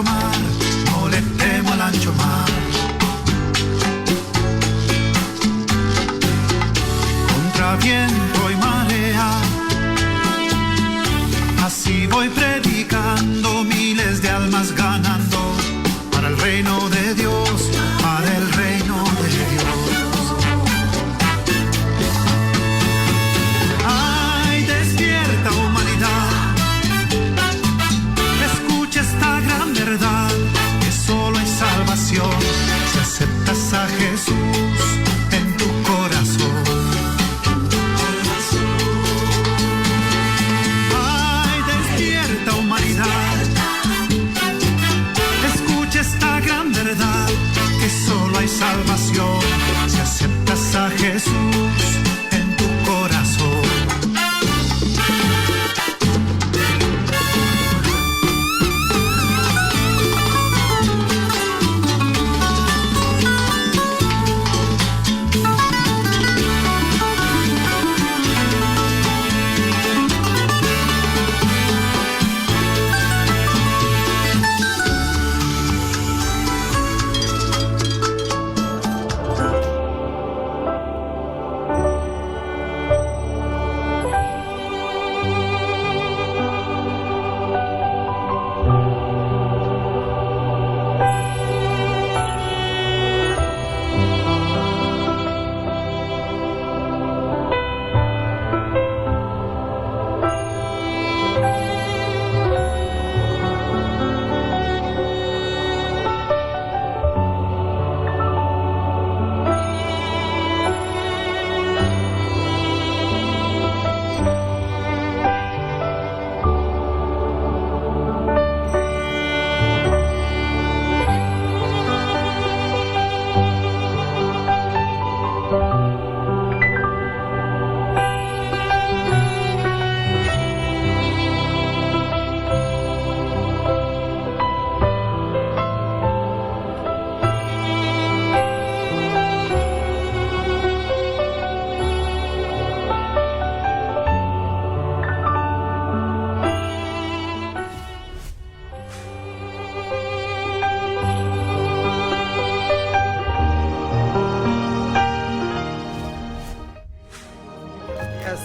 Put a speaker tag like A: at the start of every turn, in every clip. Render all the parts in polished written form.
A: ancho mar, no le temo al ancho mar. Contra viento y marea, así voy predicando, miles de almas ganando, para el reino de Dios, para el reino de Dios. Ay, despierta humanidad, escucha esta gran verdad, que solo hay salvación si aceptas a Jesús en tu corazón. Ay, despierta humanidad, escucha esta gran verdad, que solo hay salvación si aceptas a Jesús en tu corazón.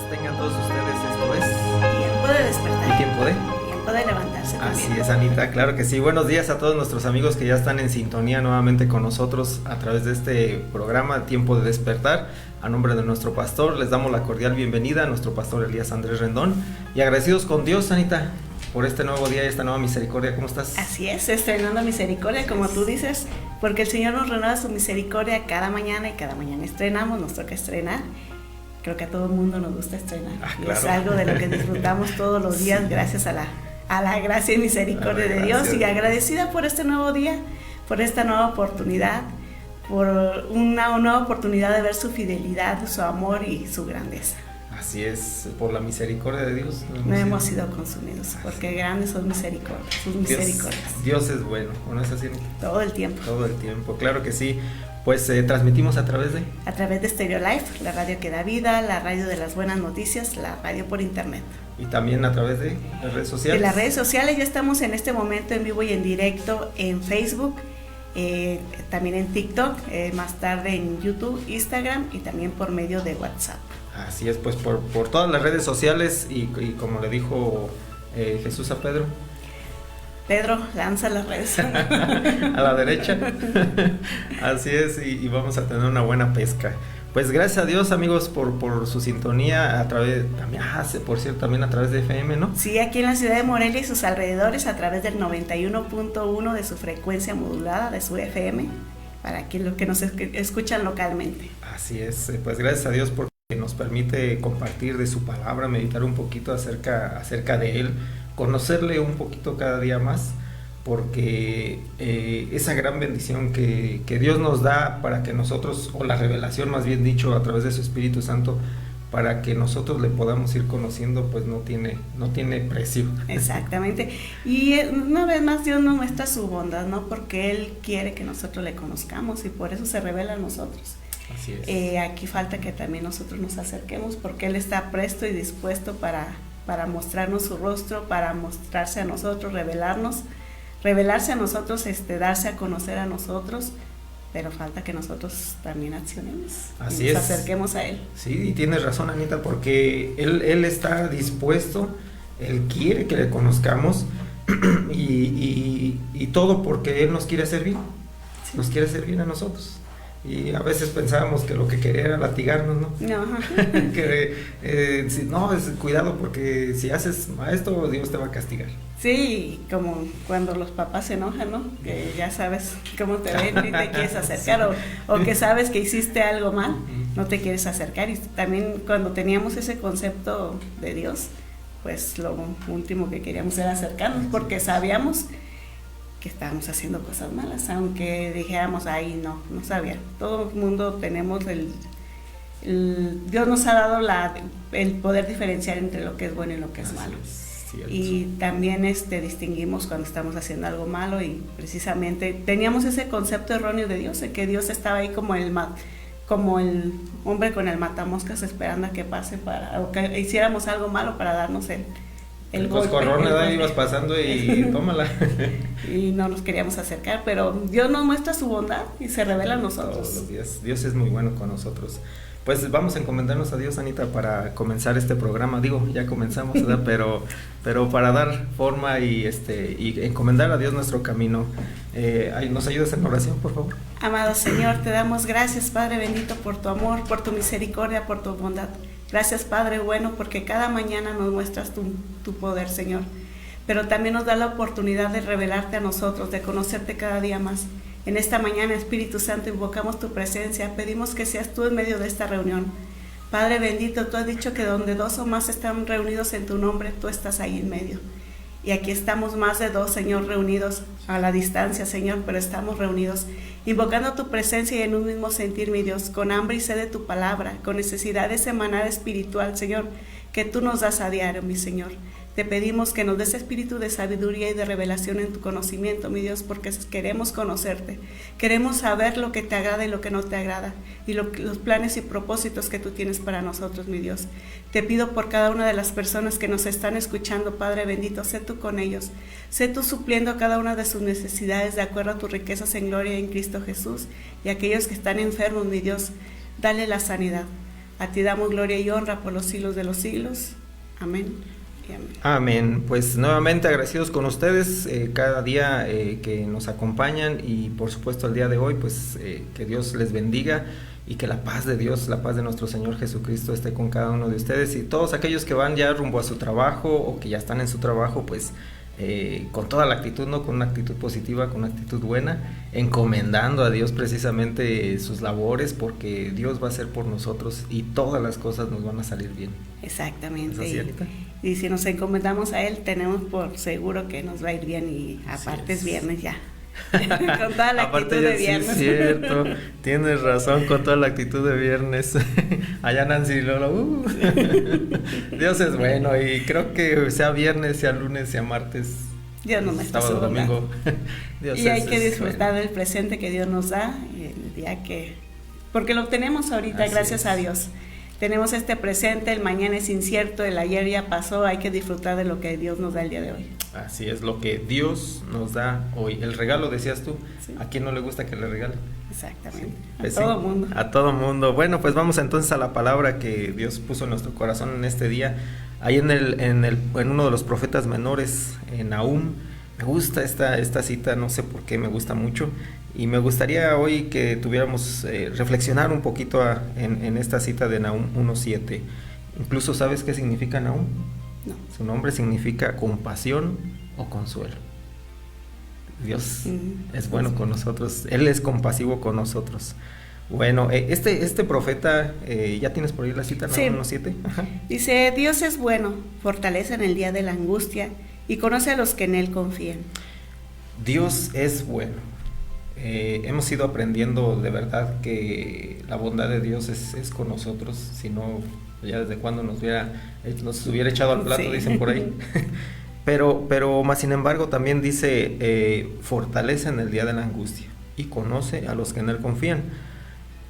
B: Tengan todos ustedes, esto es
C: Tiempo de despertar.
B: ¿Y tiempo de?
C: Tiempo de levantarse también.
B: Así es, Anita, claro que sí. Buenos días a todos nuestros amigos que ya están en sintonía nuevamente con nosotros a través de este programa Tiempo de Despertar. A nombre de nuestro pastor les damos la cordial bienvenida a nuestro pastor Elías Andrés Rendón y agradecidos con Dios, Anita, por este nuevo día y esta nueva misericordia. ¿Cómo estás?
C: Así es, estrenando misericordia, como tú dices, porque el Señor nos renueva su misericordia cada mañana y cada mañana estrenamos, nos toca estrenar. Creo que a todo el mundo nos gusta estrenar.
B: Claro.
C: Y es algo de lo que disfrutamos todos los días, sí, gracias a la gracia y misericordia de Dios, y agradecida por este nuevo día, por esta nueva oportunidad, por una nueva oportunidad de ver su fidelidad, su amor y su grandeza.
B: Así es, por la misericordia de Dios.
C: No hemos sido consumidos, porque grandes son misericordias, sus misericordias.
B: Dios es bueno, ¿no es así?
C: Todo el tiempo.
B: Todo el tiempo, claro que sí. Pues transmitimos a través de...
C: A través de Stereo Life, la radio que da vida, la radio de las buenas noticias, la radio por internet.
B: Y también a través de las redes sociales.
C: En las redes sociales ya estamos en este momento en vivo y en directo en Facebook, también en TikTok, más tarde en YouTube, Instagram y también por medio de WhatsApp.
B: Así es, pues por todas las redes sociales y como le dijo Jesús a Pedro.
C: Pedro, lanza las redes.
B: A la derecha. Así es, y vamos a tener una buena pesca. Pues gracias a Dios, amigos, por su sintonía a través, también, por cierto, también a través de FM, ¿no?
C: Sí, aquí en la ciudad de Morelia y sus alrededores, a través del 91.1 de su frecuencia modulada, de su FM, para los que nos escuchan localmente.
B: Así es, pues gracias a Dios porque nos permite compartir de su palabra, meditar un poquito acerca de Él, conocerle un poquito cada día más, porque esa gran bendición que Dios nos da para que nosotros, o la revelación más bien dicho, a través de su Espíritu Santo, para que nosotros le podamos ir conociendo, pues no tiene precio.
C: Exactamente. Y una vez más Dios nos muestra su bondad, ¿no? Porque Él quiere que nosotros le conozcamos y por eso se revela a nosotros.
B: Así es.
C: Aquí falta que también nosotros nos acerquemos, porque Él está presto y dispuesto para mostrarnos su rostro, para mostrarse a nosotros, revelarnos revelarse a nosotros, darse a conocer a nosotros, pero falta que nosotros también accionemos.
B: Así
C: y nos
B: es.
C: acerquemos a Él.
B: Sí, y tienes razón, Anita, porque Él está dispuesto, Él quiere que le conozcamos y todo porque Él nos quiere hacer bien,
C: Sí.
B: nos quiere hacer bien a nosotros. Y a veces pensábamos que lo que quería era latigarnos, ¿no?
C: No.
B: Que no, cuidado porque si haces esto, Dios te va a castigar.
C: Sí, como cuando los papás se enojan, ¿no? Que ya sabes cómo te ven y te quieres acercar, o que sabes que hiciste algo mal, no te quieres acercar. Y también cuando teníamos ese concepto de Dios, pues lo último que queríamos era acercarnos, porque sabíamos que estábamos haciendo cosas malas, aunque dijéramos, ay, no sabía. Todo el mundo tenemos Dios nos ha dado el poder diferenciar entre lo que es bueno y lo que es malo. Y también distinguimos cuando estamos haciendo algo malo, y precisamente teníamos ese concepto erróneo de Dios, de que Dios estaba ahí como el hombre con el matamoscas esperando a que pase o que hiciéramos algo malo para darnos el golpe.
B: Coscorrón, ibas pasando y tómala.
C: Y no nos queríamos acercar, pero Dios nos muestra su bondad y se revela a nosotros.
B: Todos los días. Dios es muy bueno con nosotros. Pues vamos a encomendarnos a Dios, Anita, para comenzar este programa. Digo, ya comenzamos, ¿verdad? pero para dar forma y encomendar a Dios nuestro camino. ¿Nos ayudas en oración, por favor?
C: Amado Señor, te damos gracias, Padre bendito, por tu amor, por tu misericordia, por tu bondad. Gracias, Padre bueno, porque cada mañana nos muestras tu poder, Señor. Pero también nos da la oportunidad de revelarte a nosotros, de conocerte cada día más. En esta mañana, Espíritu Santo, invocamos tu presencia, pedimos que seas tú en medio de esta reunión. Padre bendito, tú has dicho que donde 2 o más están reunidos en tu nombre, tú estás ahí en medio. Y aquí estamos más de 2, Señor, reunidos a la distancia, Señor, pero estamos reunidos, invocando tu presencia y en un mismo sentir, mi Dios, con hambre y sed de tu palabra, con necesidad de ese maná espiritual, Señor, que tú nos das a diario, mi Señor. Te pedimos que nos des espíritu de sabiduría y de revelación en tu conocimiento, mi Dios, porque queremos conocerte. Queremos saber lo que te agrada y lo que no te agrada, y los planes y propósitos que tú tienes para nosotros, mi Dios. Te pido por cada una de las personas que nos están escuchando, Padre bendito, sé tú con ellos. Sé tú supliendo cada una de sus necesidades de acuerdo a tus riquezas en gloria en Cristo Jesús. Y aquellos que están enfermos, mi Dios, dale la sanidad. A ti damos gloria y honra por los siglos de los siglos. Amén.
B: Amén. Pues nuevamente agradecidos con ustedes cada día que nos acompañan, y por supuesto el día de hoy, pues que Dios les bendiga y que la paz de Dios, la paz de nuestro Señor Jesucristo esté con cada uno de ustedes, y todos aquellos que van ya rumbo a su trabajo o que ya están en su trabajo, pues con toda la actitud, ¿no? Con una actitud positiva, con una actitud buena, encomendando a Dios precisamente sus labores, porque Dios va a hacer por nosotros y todas las cosas nos van a salir bien.
C: Exactamente.
B: ¿Es así, Anita?
C: Y si nos encomendamos a Él, tenemos por seguro que nos va a ir bien, y aparte es viernes ya. Con toda la actitud de viernes.
B: Sí, es cierto, tienes razón, con toda la actitud de viernes. Allá Nancy Lolo, Dios es bueno, y creo que sea viernes, sea lunes, sea martes,
C: Dios no me está
B: sábado, domingo.
C: Y hay que disfrutar del presente que Dios nos da, el día porque lo tenemos ahorita,
B: Así
C: gracias
B: es.
C: a Dios. Tenemos este presente, el mañana es incierto, el ayer ya pasó, hay que disfrutar de lo que Dios nos da el día de hoy.
B: Así es, lo que Dios nos da hoy. El regalo, decías tú,
C: Sí.
B: ¿a quién no le gusta que le regalen?
C: Exactamente,
B: Sí,
C: a
B: pues
C: todo
B: sí,
C: mundo.
B: A todo mundo. Bueno, pues vamos entonces a la palabra que Dios puso en nuestro corazón en este día. Ahí en uno de los profetas menores, en Nahum. Me gusta esta cita, no sé por qué, me gusta mucho. Y me gustaría hoy que tuviéramos, reflexionar un poquito en esta cita de Nahum 1:7. Incluso, ¿sabes qué significa Nahum?
C: No.
B: Su nombre significa compasión o consuelo. Dios es bueno con nosotros, Él es compasivo con nosotros. Bueno, este profeta, ¿ya tienes por ahí la cita?
C: Sí.
B: Nahum 1:7. Ajá.
C: Dice, Dios es bueno, fortalece en el día de la angustia y conoce a los que en Él confían.
B: Dios es bueno. Hemos ido aprendiendo de verdad que la bondad de Dios es con nosotros, si no, ya desde cuando nos hubiera echado al plato,
C: Sí.
B: dicen por ahí. Pero más sin embargo también dice, fortalece en el día de la angustia y conoce a los que en Él confían.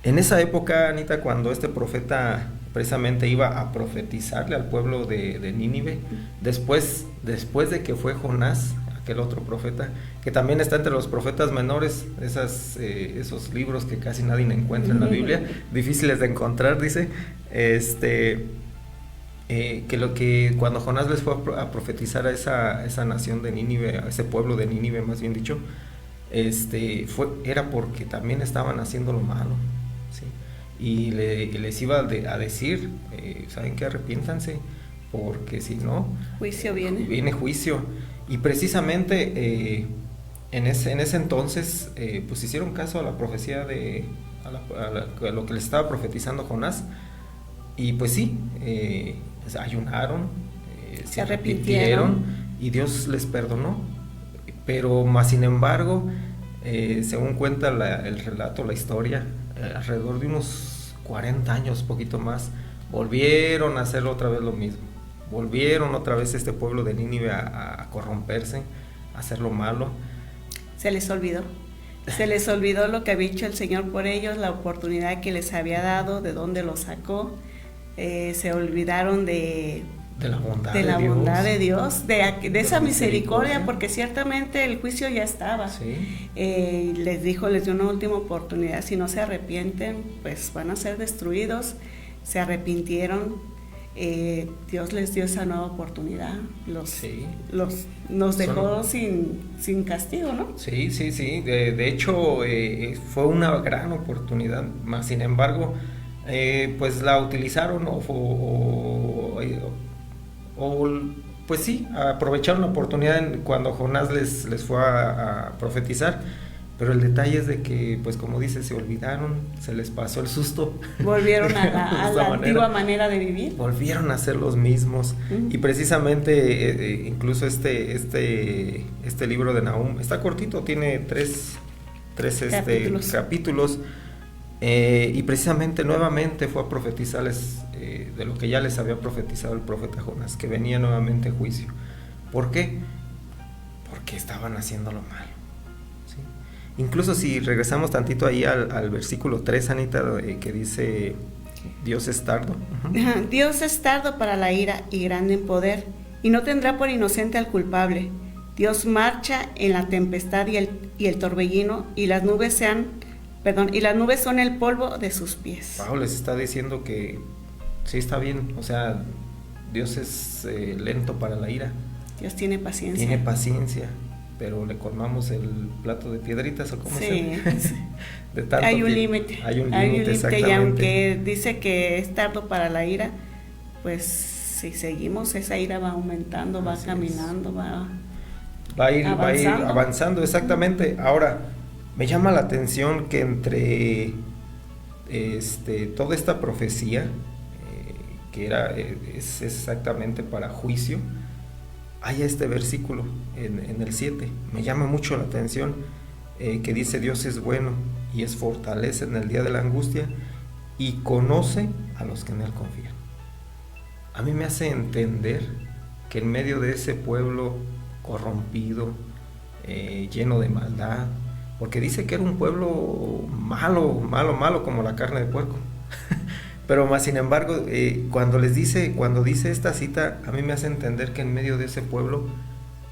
B: En esa época, Anita, cuando este profeta precisamente iba a profetizarle al pueblo de Nínive, después de que fue Jonás aquel otro profeta, que también está entre los profetas menores, esos libros que casi nadie encuentra en la Biblia, difíciles de encontrar, dice, que cuando Jonás les fue a profetizar a esa nación de Nínive, a ese pueblo de Nínive más bien dicho, era porque también estaban haciendo lo malo, ¿sí? Y les iba a decir, ¿saben qué? Arrepiéntanse, porque si no,
C: juicio viene
B: juicio. Y precisamente en ese entonces pues hicieron caso a la profecía a lo que les estaba profetizando Jonás, y pues sí, ayunaron, se arrepintieron y Dios les perdonó. Pero más sin embargo, según cuenta el relato, la historia, alrededor de unos 40 años, poquito más, volvieron a hacer otra vez lo mismo. Volvieron otra vez este pueblo de Nínive a corromperse, a hacer lo malo.
C: Se les olvidó lo que había hecho el Señor por ellos, la oportunidad que les había dado, de dónde los sacó. Se olvidaron de la bondad de Dios, de esa misericordia, porque ciertamente el juicio ya estaba.
B: Sí.
C: Les dio una última oportunidad. Si no se arrepienten, pues van a ser destruidos. Se arrepintieron. Dios les dio esa nueva oportunidad, nos dejó sin castigo, ¿no?
B: Sí. De hecho, fue una gran oportunidad, más sin embargo, pues la utilizaron pues sí, aprovecharon la oportunidad cuando Jonás les fue a profetizar. Pero el detalle es de que, pues como dice, se olvidaron, se les pasó el susto.
C: Volvieron a la antigua manera de vivir.
B: Volvieron a ser los mismos. Y precisamente, incluso este libro de Nahum está cortito, tiene tres capítulos. Y precisamente nuevamente fue a profetizarles de lo que ya les había profetizado el profeta Jonás, que venía nuevamente juicio. ¿Por qué? Porque estaban haciendo lo malo. Incluso si regresamos tantito ahí al versículo 3, Anita, que dice, Dios es tardo. Uh-huh.
C: Dios es tardo para la ira y grande en poder, y no tendrá por inocente al culpable. Dios marcha en la tempestad y el torbellino, y las nubes son el polvo de sus pies.
B: Pablo les está diciendo que sí está bien, o sea, Dios es lento para la ira.
C: Dios tiene paciencia.
B: Tiene paciencia. Pero le colmamos el plato de piedritas, ¿o cómo
C: sí.
B: De tanto
C: hay un límite, y aunque dice que es tardo para la ira, pues si seguimos, esa ira va aumentando, va caminando, va a ir
B: avanzando, exactamente. Ahora, me llama la atención que entre toda esta profecía, que es exactamente para juicio, hay este versículo en el 7, me llama mucho la atención, que dice: Dios es bueno y es fortaleza en el día de la angustia y conoce a los que en él confían. A mí me hace entender que en medio de ese pueblo corrompido, lleno de maldad, porque dice que era un pueblo malo como la carne de puerco. Pero más sin embargo, cuando dice esta cita, a mí me hace entender que en medio de ese pueblo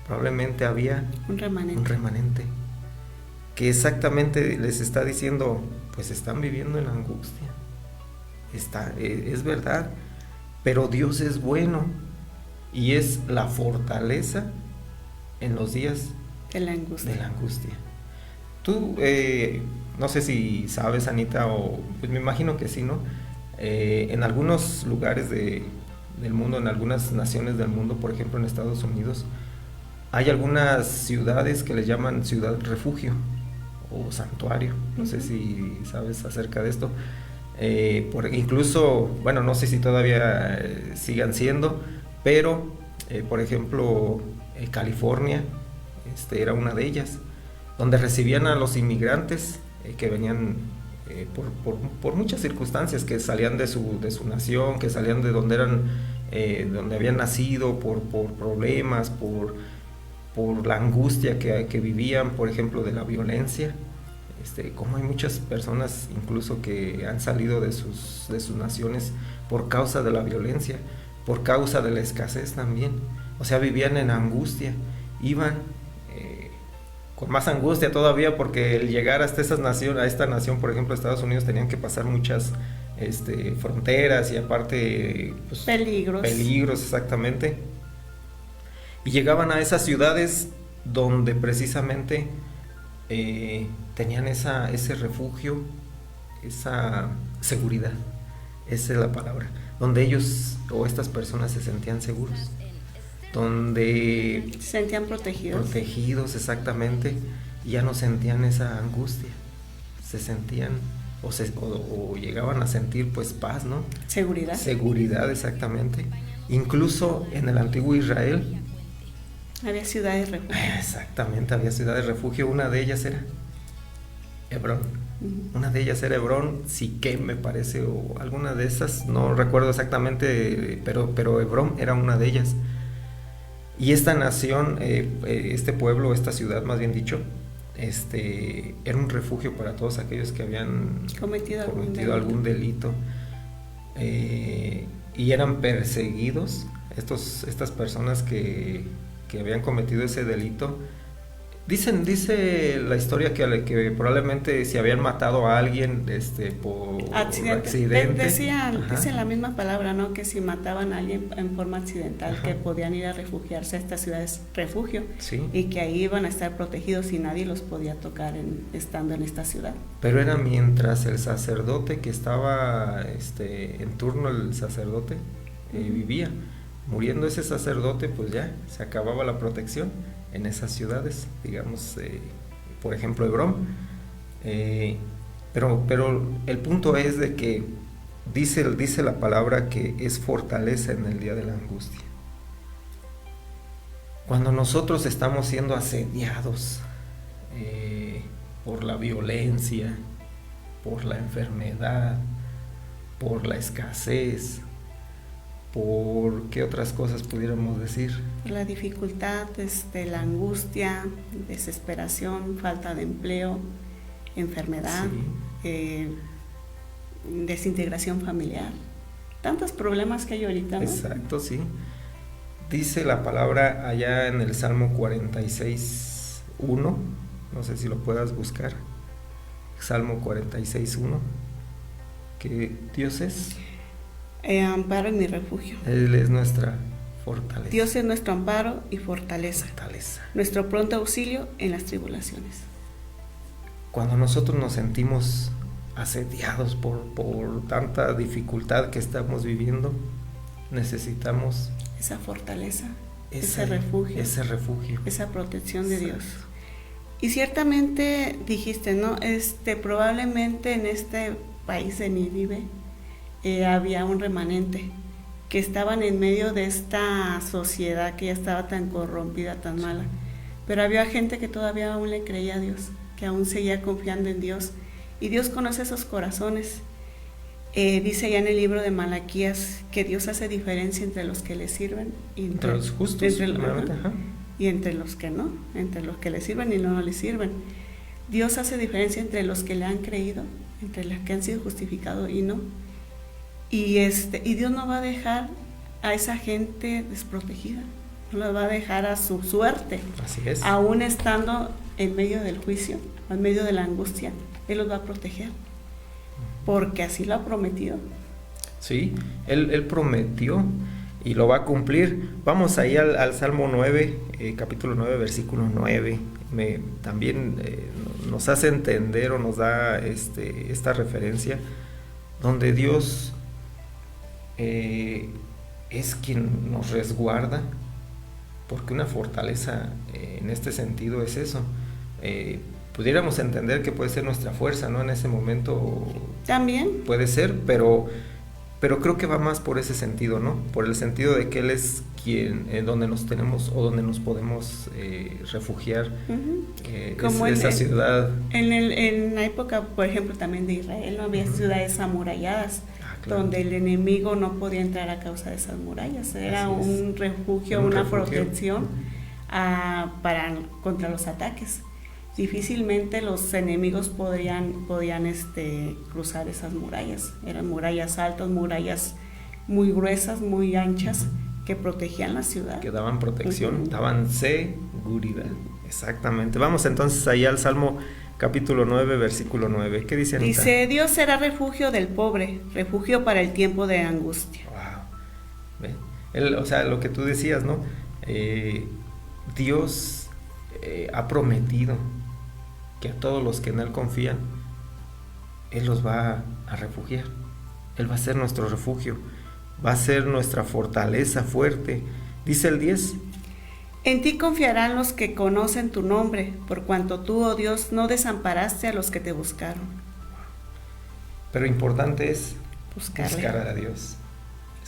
B: probablemente había un remanente, que exactamente les está diciendo, pues están viviendo en angustia, es verdad, pero Dios es bueno y es la fortaleza en los días de la angustia. Tú, no sé si sabes, Anita, o pues me imagino que sí, ¿no? En algunos lugares del mundo, en algunas naciones del mundo, por ejemplo en Estados Unidos, hay algunas ciudades que le llaman ciudad refugio o santuario. No sé si sabes acerca de esto. Incluso, bueno, no sé si todavía sigan siendo, pero por ejemplo California era una de ellas, donde recibían a los inmigrantes que venían por muchas circunstancias, que salían de su nación, que salían de donde donde habían nacido, por problemas, por la angustia que vivían, por ejemplo, de la violencia. Como hay muchas personas incluso que han salido de sus naciones por causa de la violencia, por causa de la escasez también. O sea, vivían en angustia, iban con más angustia todavía, porque el llegar hasta a esta nación, por ejemplo, Estados Unidos, tenían que pasar muchas fronteras y aparte pues, peligros, exactamente. Y llegaban a esas ciudades donde precisamente tenían ese refugio, esa seguridad, esa es la palabra, donde ellos o estas personas se sentían seguros, donde
C: se sentían protegidos,
B: exactamente, y ya no sentían esa angustia, se sentían o llegaban a sentir pues paz, ¿no? Seguridad, exactamente. Incluso en el antiguo Israel
C: había ciudades refugio.
B: Exactamente, había ciudades refugio. Una de ellas era Hebrón. Una de ellas era Hebrón, Siquem me parece, o alguna de esas, no recuerdo exactamente, pero Hebrón era una de ellas. Y esta nación, este pueblo, esta ciudad más bien dicho, era un refugio para todos aquellos que habían cometido algún delito. Y eran perseguidos, estas personas que habían cometido ese delito. Dice la historia que probablemente si habían matado a alguien por accidente.
C: Dicen la misma palabra, ¿no? Que si mataban a alguien en forma accidental, que podían ir a refugiarse a estas ciudades refugio, y que ahí iban a estar protegidos y nadie los podía tocar estando en esta ciudad.
B: Pero era mientras el sacerdote que estaba en turno, el sacerdote vivía. Muriendo ese sacerdote, pues ya se acababa la protección en esas ciudades, digamos, por ejemplo Hebrón, pero el punto es de que dice la palabra que es fortaleza en el día de la angustia. Cuando nosotros estamos siendo asediados por la violencia, por la enfermedad, por la escasez, ¿por qué otras cosas pudiéramos decir?
C: La dificultad, la angustia, desesperación, falta de empleo, enfermedad, desintegración familiar. Tantos problemas que hay ahorita, ¿no?
B: Exacto, sí. Dice la palabra allá en el Salmo 46:1, no sé si lo puedas buscar. Salmo 46:1, que Dios es
C: amparo y mi refugio.
B: Él es nuestra fortaleza.
C: Dios es nuestro amparo y fortaleza. Nuestro pronto auxilio en las tribulaciones.
B: Cuando nosotros nos sentimos asediados por tanta dificultad que estamos viviendo, necesitamos
C: esa fortaleza, ese refugio, esa protección de Dios. Y ciertamente dijiste, ¿no? Probablemente en este país de Nínive había un remanente que estaban en medio de esta sociedad que ya estaba tan corrompida, tan mala, pero había gente que todavía aún le creía a Dios, que aún seguía confiando en Dios, y Dios conoce esos corazones. Dice ya en el libro de Malaquías que Dios hace diferencia entre los que le sirven y
B: entre los justos
C: y entre los que no, entre los que le sirven y no le sirven. Dios hace diferencia entre los que le han creído, entre los que han sido justificados y no. Y Dios no va a dejar a esa gente desprotegida, no la va a dejar a su suerte.
B: Así es.
C: Aún estando en medio del juicio, en medio de la angustia, Él los va a proteger, porque así lo ha prometido.
B: Sí, Él prometió y lo va a cumplir. Vamos ahí al Salmo 9, capítulo 9, versículo 9. También nos hace entender o nos da esta referencia, donde Dios es quien nos resguarda, porque una fortaleza en este sentido es eso. Pudiéramos entender que puede ser nuestra fuerza, ¿no? En ese momento
C: también
B: puede ser, pero creo que va más por ese sentido, ¿no? Por el sentido de que Él es quien, donde nos tenemos o donde nos podemos refugiar. Como esa ciudad.
C: En la época, por ejemplo, también de Israel, no había ciudades amuralladas, donde el enemigo no podía entrar a causa de esas murallas. Era un refugio, una protección contra los ataques. Difícilmente los enemigos podían cruzar esas murallas. Eran murallas altas, murallas muy gruesas, muy anchas, que protegían la ciudad.
B: Que daban protección,
C: Uh-huh.
B: daban seguridad. Exactamente. Vamos entonces ahí al Salmo capítulo 9, versículo 9. ¿Qué dice Anita?
C: Dice, Dios será refugio del pobre, refugio para el tiempo de angustia.
B: Wow. ¿Ve? O sea, lo que tú decías, ¿no? Dios ha prometido que a todos los que en Él confían, Él los va a refugiar. Él va a ser nuestro refugio, va a ser nuestra fortaleza fuerte. Dice el 10.
C: En ti confiarán los que conocen tu nombre, por cuanto tú, oh Dios, no desamparaste a los que te buscaron.
B: Pero importante es
C: Buscarle.
B: buscar a Dios.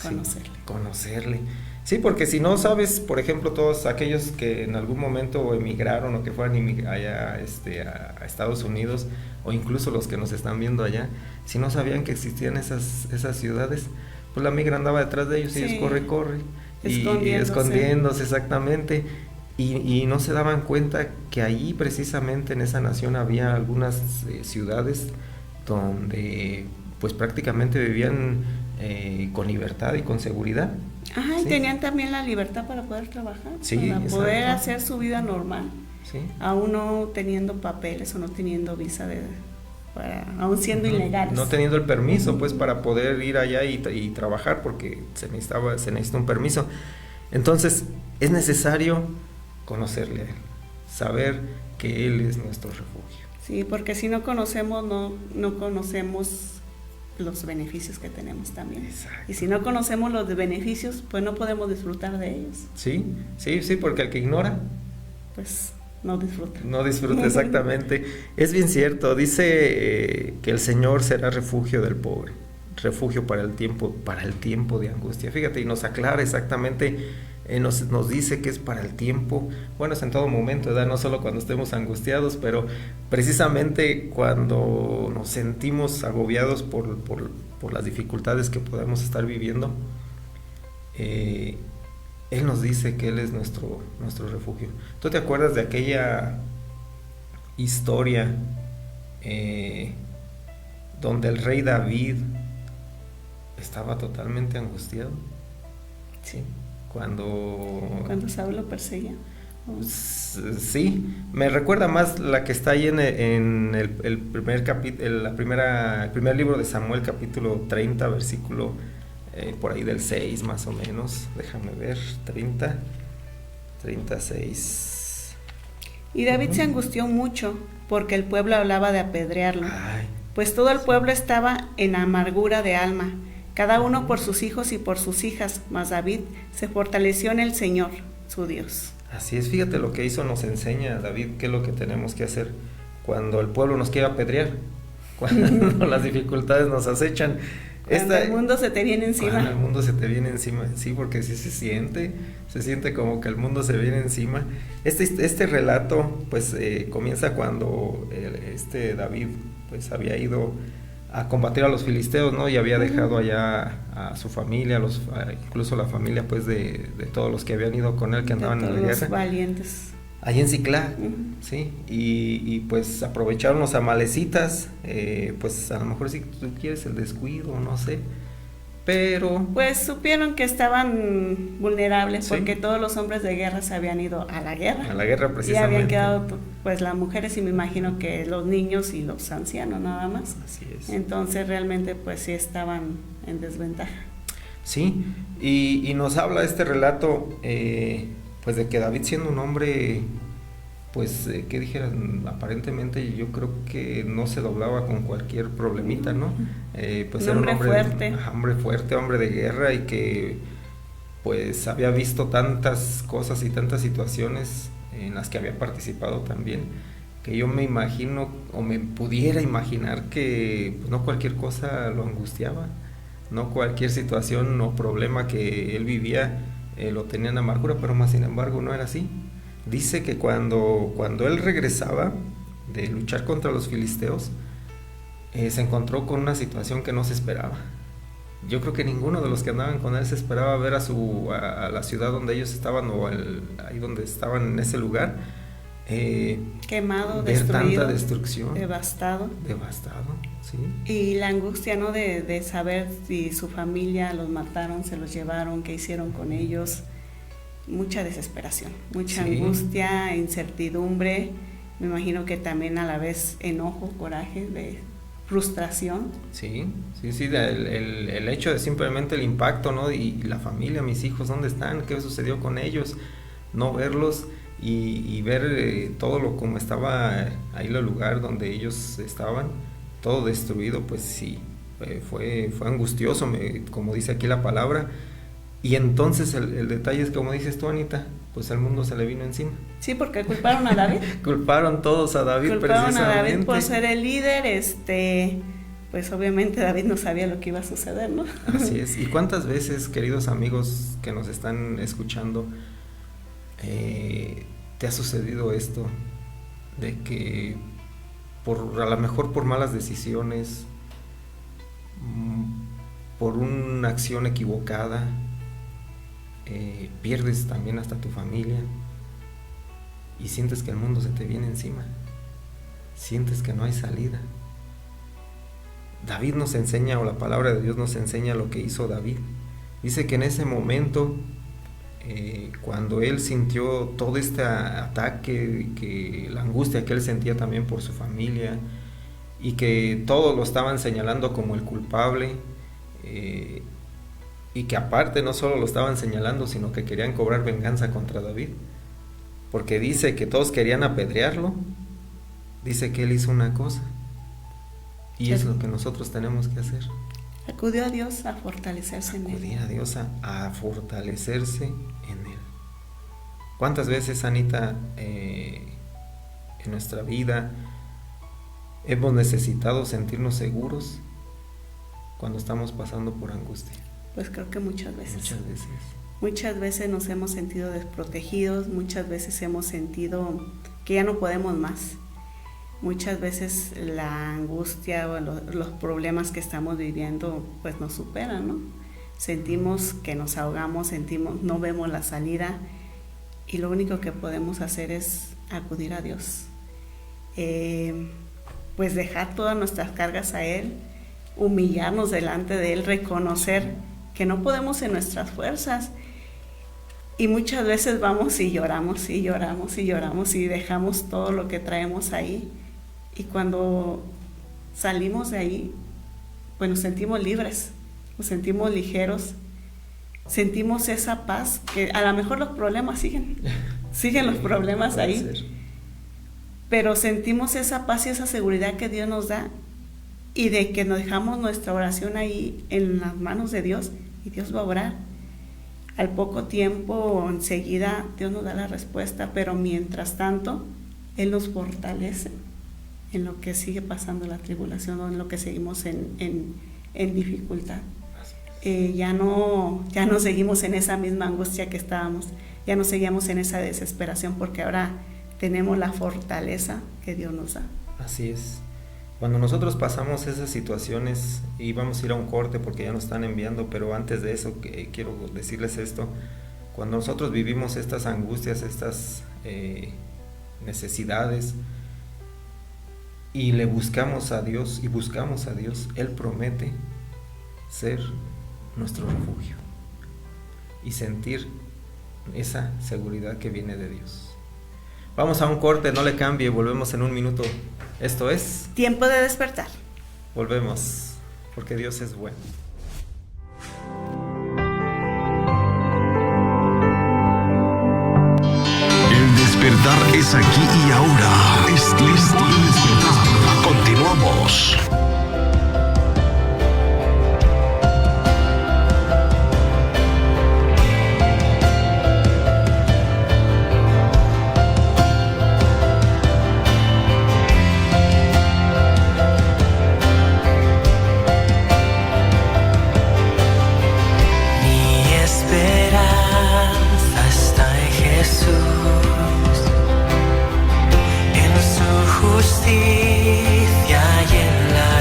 C: Conocerle.
B: Sí, conocerle. Sí, porque si no sabes, por ejemplo, todos aquellos que en algún momento emigraron o que fueran allá a Estados Unidos, o incluso los que nos están viendo allá, si no sabían que existían esas ciudades, pues la migra andaba detrás de ellos,
C: Sí.
B: y ellos corre, y
C: Escondiéndose.
B: escondiéndose exactamente, y no se daban cuenta que allí precisamente en esa nación había algunas ciudades donde pues prácticamente vivían con libertad y con seguridad.
C: Ajá, y
B: Sí.
C: tenían también la libertad para poder trabajar,
B: Sí,
C: para poder
B: exacto.
C: hacer su vida normal,
B: Sí.
C: aún no teniendo papeles o no teniendo visa aún siendo ilegales.
B: No teniendo el permiso, pues, para poder ir allá y trabajar, porque se necesita un permiso. Entonces, es necesario conocerle a Él, saber que Él es nuestro refugio.
C: Sí, porque si no conocemos, no conocemos los beneficios que tenemos también.
B: Exacto.
C: Y si no conocemos los beneficios, pues no podemos disfrutar de ellos.
B: Sí, porque el que ignora
C: Pues no disfruta.
B: no disfruta exactamente. Es bien cierto, dice que el Señor será refugio del pobre, refugio para el tiempo de angustia. Fíjate, y nos aclara exactamente, nos dice que es para el tiempo, bueno, es en todo momento, ¿verdad? No solo cuando estemos angustiados, pero precisamente cuando nos sentimos agobiados por las dificultades que podemos estar viviendo, Él nos dice que Él es nuestro refugio. ¿Tú te acuerdas de aquella historia donde el rey David estaba totalmente angustiado?
C: Sí.
B: Cuando
C: Saúl lo perseguía.
B: Sí, me recuerda más la que está ahí en el primer el primer libro de Samuel, capítulo 30, versículo por ahí del 6 más o menos. Déjame ver, 36.
C: Y David se angustió mucho porque el pueblo hablaba de apedrearlo,
B: Ay,
C: pues todo el pueblo estaba en amargura de alma, cada uno por sus hijos y por sus hijas, mas David se fortaleció en el Señor, su Dios.
B: así es, fíjate lo que hizo, nos enseña David qué es lo que tenemos que hacer cuando el pueblo nos quiere apedrear, cuando las dificultades nos acechan.
C: Cuando el mundo se te viene encima.
B: Cuando el mundo se te viene encima, sí, porque sí se siente como que el mundo se viene encima. Este relato pues comienza cuando David pues había ido a combatir a los filisteos, ¿no? Y había dejado allá a su familia, incluso la familia pues de todos los que habían ido con él, que andaban en la guerra.
C: Los valientes.
B: Allí en Siclag, sí, y pues aprovecharon los amalecitas, pues a lo mejor si tú quieres el descuido, no sé, pero...
C: Pues supieron que estaban vulnerables,
B: Sí.
C: porque todos los hombres de guerra se habían ido a la guerra.
B: A la guerra
C: Y
B: precisamente.
C: habían quedado pues las mujeres y me imagino que los niños y los ancianos nada más.
B: Así es.
C: Entonces realmente pues sí estaban en desventaja.
B: Sí, y nos habla este relato, pues de que David, siendo un hombre, pues, ¿qué dijeras? Aparentemente yo creo que no se doblaba con cualquier problemita, ¿no? Pues
C: Un
B: era un
C: hombre
B: hombre
C: fuerte.
B: hombre fuerte, hombre de guerra, y que pues había visto tantas cosas y tantas situaciones en las que había participado también, que yo me imagino o me pudiera imaginar que pues, no cualquier cosa lo angustiaba, no cualquier situación o problema que él vivía lo tenía en amargura, pero más sin embargo no era así. Dice que cuando él regresaba de luchar contra los filisteos, se encontró con una situación que no se esperaba. Yo creo que ninguno de los que andaban con él se esperaba ver a la ciudad donde ellos estaban, o ahí donde estaban en ese lugar,
C: quemado,
B: ver
C: destruido,
B: tanta destrucción,
C: devastado,
B: ¿sí?
C: Y la angustia, ¿no? de saber si su familia los mataron, se los llevaron, qué hicieron con ellos. Mucha desesperación, mucha angustia, incertidumbre. Me imagino que también a la vez enojo, coraje, de frustración.
B: Sí, el hecho de simplemente el impacto, ¿no? Y la familia, mis hijos, ¿dónde están? ¿Qué sucedió con ellos? No verlos y ver todo lo como estaba ahí el lugar donde ellos estaban, todo destruido, pues sí, fue angustioso, como dice aquí la palabra. Y entonces el detalle es, como dices tú, Anita, pues al mundo se le vino encima.
C: Sí, porque culparon a David.
B: Culparon todos a David,
C: culparon a David por ser el líder, pues obviamente David no sabía lo que iba a suceder, ¿no?
B: Así es. ¿Y cuántas veces, queridos amigos que nos están escuchando, te ha sucedido esto? De que a lo mejor por malas decisiones, por una acción equivocada, pierdes también hasta tu familia y sientes que el mundo se te viene encima, sientes que no hay salida. David nos enseña, o la palabra de Dios nos enseña lo que hizo David. Dice que en ese momento, cuando él sintió todo este ataque, que la angustia que él sentía también por su familia, y que todos lo estaban señalando como el culpable, y que aparte no solo lo estaban señalando, sino que querían cobrar venganza contra David, porque dice que todos querían apedrearlo. Dice que él hizo una cosa, y es lo que nosotros tenemos que hacer.
C: Acudió a Dios a fortalecerse en él.
B: Acudir a Dios a fortalecerse en él. ¿Cuántas veces, Anita, en nuestra vida hemos necesitado sentirnos seguros cuando estamos pasando por angustia?
C: Pues creo que muchas veces.
B: Muchas veces
C: nos hemos sentido desprotegidos, muchas veces hemos sentido que ya no podemos más. Muchas veces la angustia o los problemas que estamos viviendo pues nos superan, ¿no? Sentimos que nos ahogamos, no vemos la salida, y lo único que podemos hacer es acudir a Dios. Pues dejar todas nuestras cargas a Él, humillarnos delante de Él, reconocer que no podemos en nuestras fuerzas. Y muchas veces vamos y lloramos y lloramos y lloramos y dejamos todo lo que traemos ahí. Y cuando salimos de ahí, pues nos sentimos libres, nos sentimos ligeros, sentimos esa paz, que a lo mejor los problemas siguen los problemas ahí, pero sentimos esa paz y esa seguridad que Dios nos da, y de que nos dejamos nuestra oración ahí en las manos de Dios, y Dios va a orar. Al poco tiempo, enseguida, Dios nos da la respuesta, pero mientras tanto, Él nos fortalece en lo que sigue pasando la tribulación, o en lo que seguimos en dificultad. Ya no seguimos en esa misma angustia que estábamos, ya no seguimos en esa desesperación, porque ahora tenemos la fortaleza que Dios nos da.
B: Así es. Cuando nosotros pasamos esas situaciones, y vamos a ir a un corte porque ya nos están enviando, pero antes de eso quiero decirles esto: cuando nosotros vivimos estas angustias, estas necesidades, y le buscamos a Dios, Él promete ser nuestro refugio y sentir esa seguridad que viene de Dios. Vamos a un corte, no le cambie, volvemos en un minuto. Esto es
C: Tiempo de Despertar.
B: Volvemos, porque Dios es bueno.
D: El despertar es aquí y ahora. Es tiempo de despertar. Continuamos.
E: Justicia y en la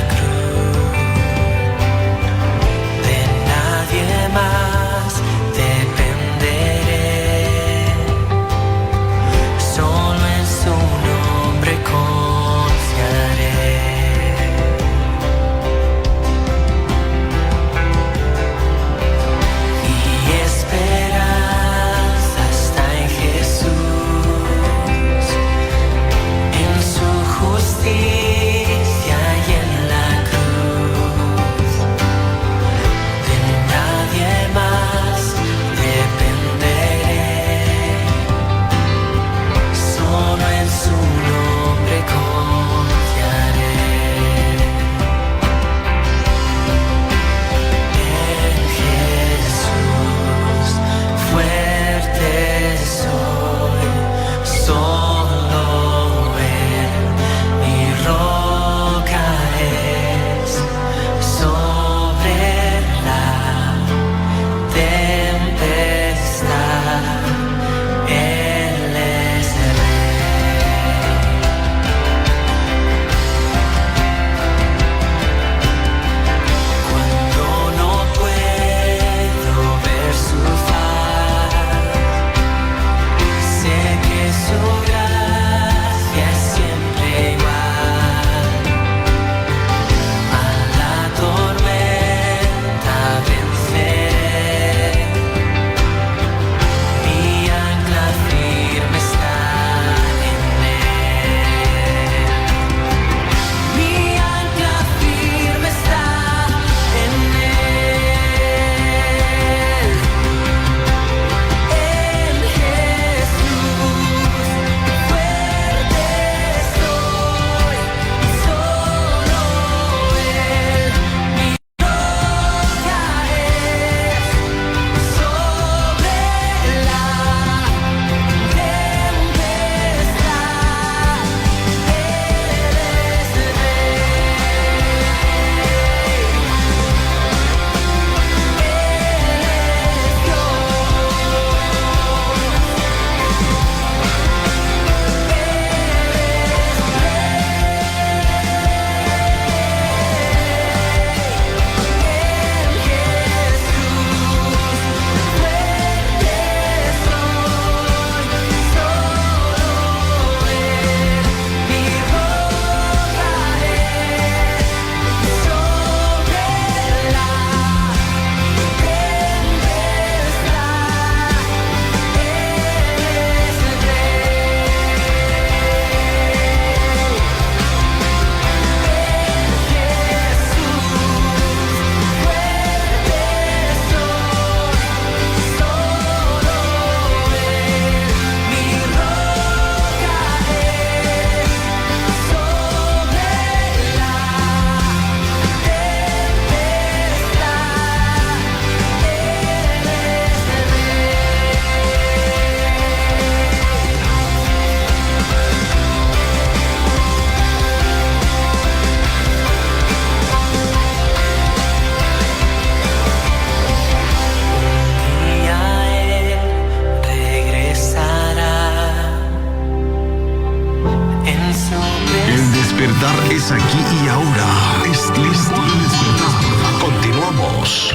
D: es aquí y ahora. Es tiempo de despertar. Continuamos.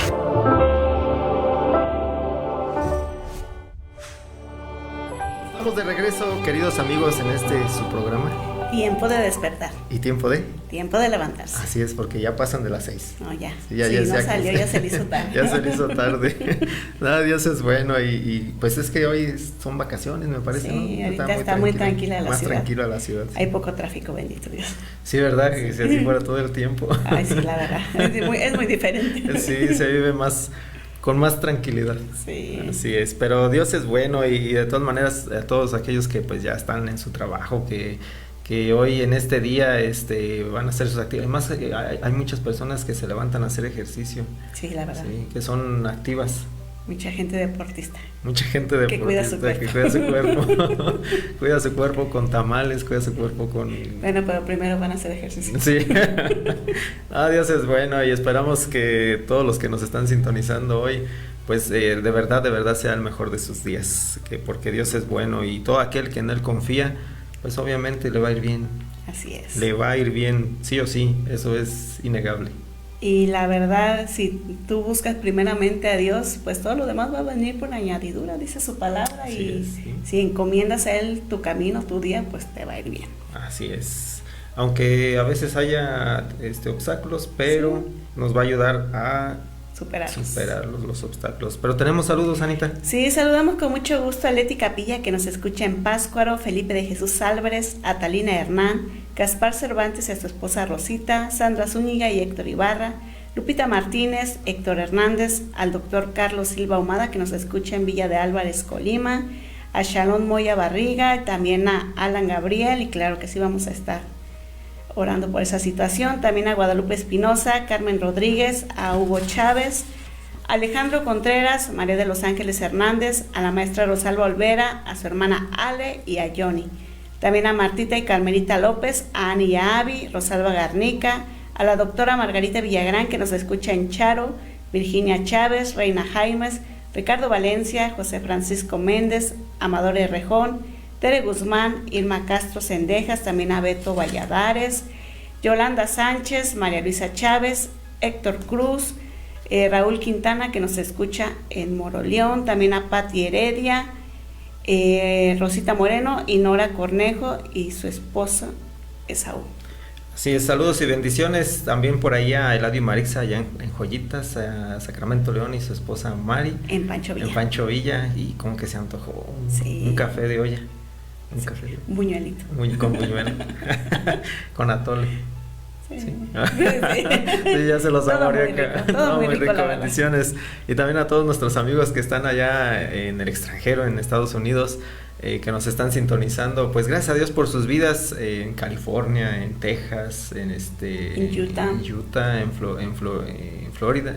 B: Estamos de regreso, queridos amigos, en su programa.
C: Tiempo de despertar.
B: ¿Y tiempo de?
C: Tiempo de levantarse.
B: Así es, porque ya pasan de las 6.
C: No, ya.
B: Sí,
C: no salió, ya se le hizo tarde.
B: Ya se le hizo tarde. Nada, Dios es bueno y pues es que hoy son vacaciones, me parece,
C: sí,
B: ¿no?
C: ahorita está muy tranquila la ciudad.
B: Más tranquila la ciudad. Sí.
C: Hay poco tráfico, bendito Dios.
B: Sí, ¿verdad? Que si así fuera todo el tiempo.
C: Ay, sí, la verdad. Es muy diferente.
B: Sí, se vive con más tranquilidad.
C: Sí.
B: Así es, pero Dios es bueno y de todas maneras a todos aquellos que pues ya están en su trabajo, que hoy en este día van a hacer sus actividades. Además hay muchas personas que se levantan a hacer ejercicio.
C: Sí, la verdad.
B: Sí, que son activas.
C: Mucha gente deportista.
B: Mucha gente deportista
C: que cuida su cuerpo.
B: Que cuida su cuerpo. Cuida su cuerpo con tamales, cuida su cuerpo con...
C: Bueno, pero primero van a hacer ejercicio.
B: Sí. Dios es bueno y esperamos que todos los que nos están sintonizando hoy, pues de verdad sea el mejor de sus días, porque Dios es bueno y todo aquel que en Él confía, pues obviamente le va a ir bien.
C: Así es.
B: Le va a ir bien, sí o sí, eso es innegable.
C: Y la verdad, si tú buscas primeramente a Dios, pues todo lo demás va a venir por añadidura, dice su palabra.
B: Así
C: y
B: es, sí.
C: Si encomiendas a Él tu camino, tu día, pues te va a ir bien.
B: Así es. Aunque a veces haya obstáculos, pero sí, nos va a ayudar a superar los obstáculos. Pero tenemos saludos, Anita.
C: Sí, saludamos con mucho gusto a Leti Capilla, que nos escucha en Páscuaro, Felipe de Jesús Álvarez, Atalina Hernán, Gaspar Cervantes y a su esposa Rosita, Sandra Zúñiga y Héctor Ibarra, Lupita Martínez, Héctor Hernández, al doctor Carlos Silva Ahumada, que nos escucha en Villa de Álvarez, Colima, a Shalom Moya Barriga, también a Alan Gabriel, y claro que sí vamos a estar orando por esa situación, también a Guadalupe Espinosa, Carmen Rodríguez, a Hugo Chávez, Alejandro Contreras, María de los Ángeles Hernández, a la maestra Rosalba Olvera, a su hermana Ale y a Johnny, también a Martita y Carmelita López, a Ani y a Avi, Rosalba Garnica, a la doctora Margarita Villagrán, que nos escucha en Charo, Virginia Chávez, Reina Jaimes, Ricardo Valencia, José Francisco Méndez, Amador Herrejón, Tere Guzmán, Irma Castro Cendejas, también a Beto Valladares, Yolanda Sánchez, María Luisa Chávez, Héctor Cruz, Raúl Quintana, que nos escucha en Moroleón, también a Pati Heredia, Rosita Moreno y Nora Cornejo y su esposa Esaú.
B: Sí, saludos y bendiciones también por ahí a Eladio y Marixa allá en Joyitas, a Sacramento León y su esposa Mari.
C: En Pancho Villa.
B: En Pancho Villa, y como que se antojó un café de olla. Un café de olla.
C: Un buñuelito.
B: Con buñuelo. Con atole.
C: Sí.
B: Sí. Sí, ya se los saboreé acá.
C: Todo muy rico,
B: bendiciones. Y también a todos nuestros amigos que están allá en el extranjero, en Estados Unidos, que nos están sintonizando. Pues gracias a Dios por sus vidas, en California, en Texas, en Utah, en Florida,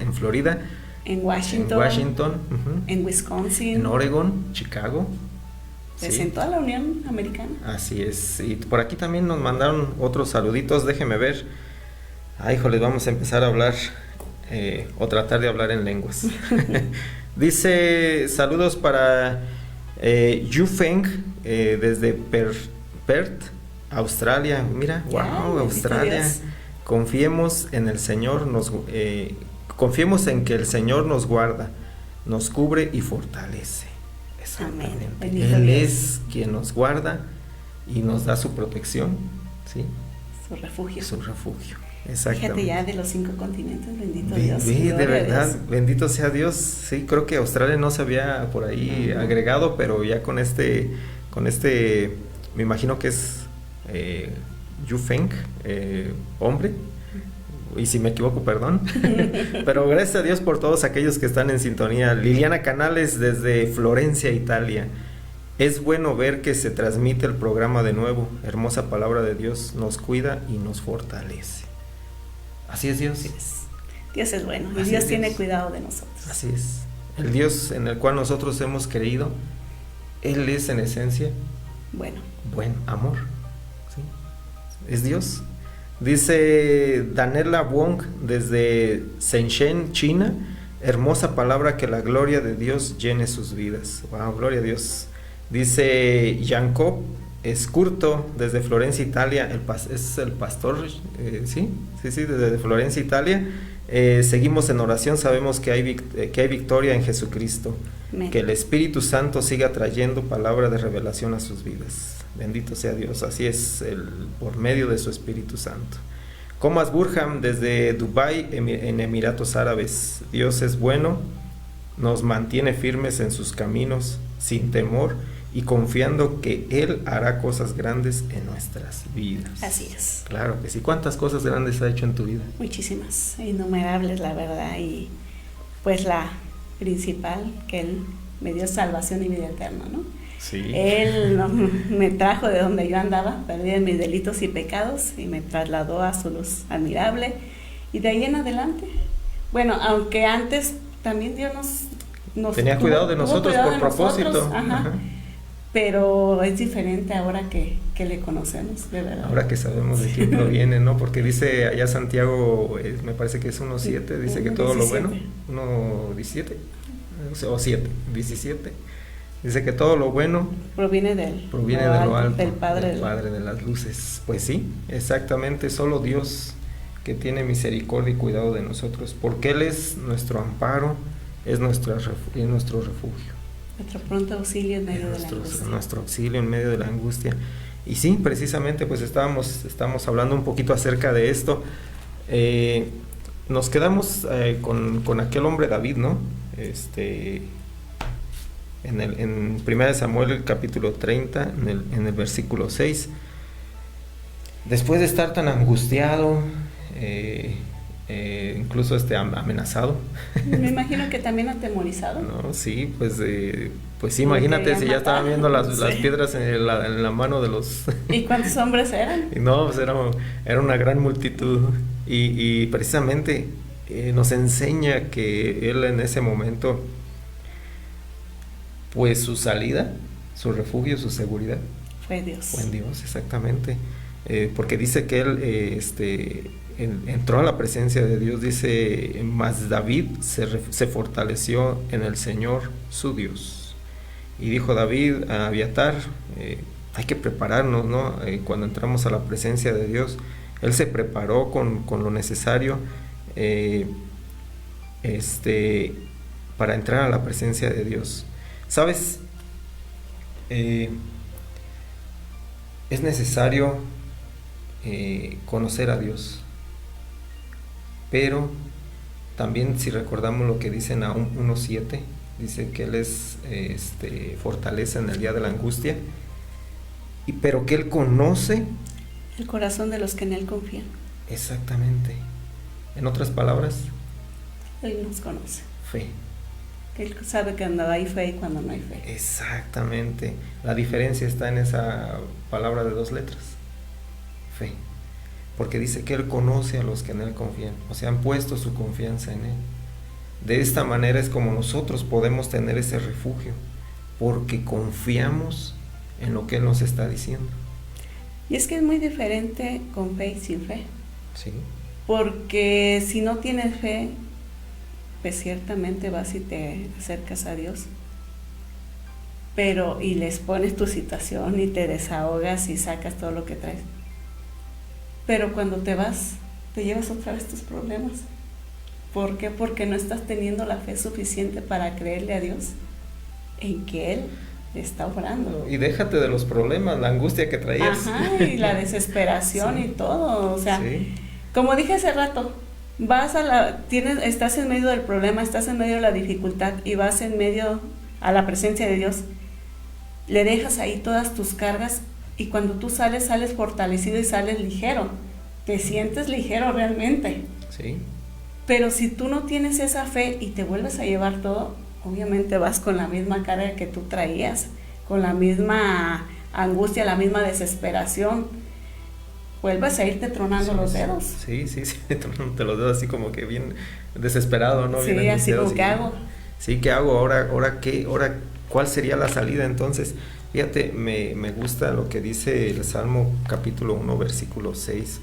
C: en Washington,
B: uh-huh,
C: en Wisconsin,
B: en Oregon, Chicago.
C: Pues sí, en toda la Unión Americana.
B: Así es. Y por aquí también nos mandaron otros saluditos. Déjeme ver. Híjole, vamos a empezar a hablar o tratar de hablar en lenguas. Dice, saludos para Yu Feng desde Perth, Australia. Mira, wow, Australia. Confiemos en el Señor, confiemos en que el Señor nos guarda, nos cubre y fortalece. Exactamente. Él es quien nos guarda y nos da su protección, ¿sí?
C: Su refugio.
B: Exactamente.
C: Fíjate, ya de los 5 continentes, bendito Dios.
B: De verdad, Dios. Bendito sea Dios. Sí, creo que Australia no se había por ahí agregado, pero ya con este, me imagino que es Yu Feng, hombre. Y si me equivoco, perdón. Pero gracias a Dios por todos aquellos que están en sintonía. Liliana Canales desde Florencia, Italia. Es bueno ver que se transmite el programa de nuevo. Hermosa palabra de Dios, nos cuida y nos fortalece. Así es Dios.
C: Dios es bueno y Dios tiene cuidado de nosotros.
B: Así es. El Dios en el cual nosotros hemos creído, Él es en esencia buen amor. ¿Sí? Es Dios. Dice Danela Wong desde Shenzhen, China. Hermosa palabra, que la gloria de Dios llene sus vidas. Wow, gloria a Dios. Dice Jacob Escurto, desde Florencia, Italia, es el pastor, sí, desde Florencia, Italia. Seguimos en oración, sabemos que hay victoria en Jesucristo. Amén. Que el Espíritu Santo siga trayendo palabra de revelación a sus vidas. Bendito sea Dios, así es, por medio de su Espíritu Santo. Comas Burham, desde Dubái, en Emiratos Árabes. Dios es bueno, nos mantiene firmes en sus caminos, sin temor, y confiando que Él hará cosas grandes en nuestras vidas.
C: Así es.
B: Claro que sí. ¿Cuántas cosas grandes ha hecho en tu vida?
C: Muchísimas, innumerables, la verdad, y pues la principal, que Él me dio salvación y vida eterna, ¿no?
B: Sí.
C: Él me trajo de donde yo andaba, perdida en mis delitos y pecados, y me trasladó a su luz admirable, y de ahí en adelante, bueno, aunque antes también Dios nos
B: tenía cuidado de nosotros por propósito.
C: Ajá. Pero es diferente ahora que le conocemos, de verdad.
B: Ahora que sabemos de quién proviene, ¿no? Porque dice allá Santiago, me parece que es 1.7, dice que todo 17. Lo bueno, 1.17, o 17, dice que todo lo bueno
C: proviene de
B: lo alto,
C: del Padre
B: de las luces. Pues sí, exactamente, solo Dios que tiene misericordia y cuidado de nosotros, porque Él es nuestro amparo, es nuestro refugio.
C: Nuestro pronto auxilio en medio de la angustia.
B: Nuestro auxilio en medio de la angustia. Y sí, precisamente pues estamos hablando un poquito acerca de esto. Nos quedamos con aquel hombre David, ¿no? En 1 Samuel el capítulo 30, en el versículo 6. Después de estar tan angustiado, incluso amenazado.
C: Me imagino que también atemorizado.
B: No, sí, pues sí, imagínate si ya estaban viendo las piedras en la mano de los...
C: ¿Y cuántos hombres eran?
B: No, pues era una gran multitud, y precisamente nos enseña que él en ese momento, pues su salida, su refugio, su seguridad
C: fue Dios.
B: Fue en Dios, exactamente, porque dice que él entró a la presencia de Dios, dice, mas David se fortaleció en el Señor su Dios. Y dijo David a Abiatar, hay que prepararnos, ¿no? Cuando entramos a la presencia de Dios, él se preparó con lo necesario para entrar a la presencia de Dios. ¿Sabes? Es necesario conocer a Dios. Pero también, si recordamos lo que dice Nahum 1.7, dice que Él es fortaleza en el día de la angustia, pero que Él conoce
C: el corazón de los que en Él confían.
B: Exactamente. En otras palabras,
C: Él nos conoce.
B: Fe.
C: Él sabe cuando hay fe y cuando no hay fe.
B: Exactamente. La diferencia está en esa palabra de 2 letras. Fe. Porque dice que Él conoce a los que en Él confían, o sea, han puesto su confianza en Él. De esta manera es como nosotros podemos tener ese refugio, porque confiamos en lo que Él nos está diciendo.
C: Y es que es muy diferente con fe y sin fe.
B: Sí.
C: Porque si no tienes fe, pues ciertamente vas y te acercas a Dios, y les pones tu situación y te desahogas y sacas todo lo que traes. Pero cuando te vas, te llevas otra vez tus problemas. ¿Por qué? Porque no estás teniendo la fe suficiente para creerle a Dios en que Él está obrando.
B: Y déjate de los problemas, la angustia que traías.
C: Ajá, y la desesperación sí. Y todo. O sea,
B: sí.
C: Como dije hace rato, estás en medio del problema, estás en medio de la dificultad y vas en medio a la presencia de Dios. Le dejas ahí todas tus cargas. Y cuando tú sales fortalecido y sales ligero, te sientes ligero realmente.
B: Sí.
C: Pero si tú no tienes esa fe y te vuelves a llevar todo, obviamente vas con la misma carga que tú traías, con la misma angustia, la misma desesperación. Vuelves a irte tronando los dedos.
B: Sí, tronándote los dedos así como que bien desesperado, ¿no?
C: Sí,
B: bien
C: así como, ¿qué hago?
B: Sí, ¿qué hago? ¿Ahora qué? ¿Cuál sería la salida entonces? Fíjate, me gusta lo que dice el Salmo capítulo 1, versículo 6.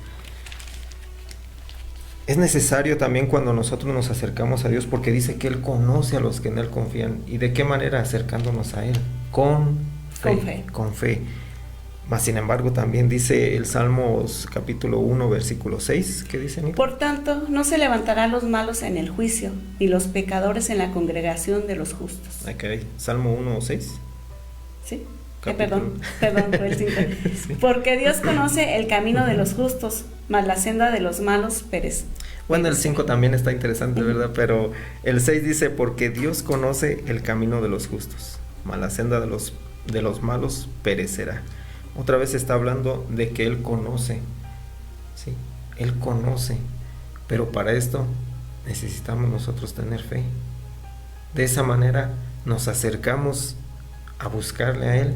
B: Es necesario también cuando nosotros nos acercamos a Dios, porque dice que Él conoce a los que en Él confían. ¿Y de qué manera? Acercándonos a Él. Con fe. Mas sin embargo también dice el Salmos capítulo 1 versículo 6, ¿qué dice, Anita?
C: Por tanto, no se levantarán los malos en el juicio, ni los pecadores en la congregación de los justos.
B: Ok, Salmo 1, 6.
C: ¿Sí?
B: Capítulo.
C: Perdón, fue el 5.
B: Sí.
C: Porque Dios conoce el camino de los justos, mas la senda de los malos perece.
B: Bueno, el 5 también está interesante, ¿verdad? Pero el 6 dice, porque Dios conoce el camino de los justos, mas la senda de los malos perecerá. Otra vez está hablando de que Él conoce, ¿sí? Él conoce, pero para esto necesitamos nosotros tener fe. De esa manera nos acercamos a buscarle a Él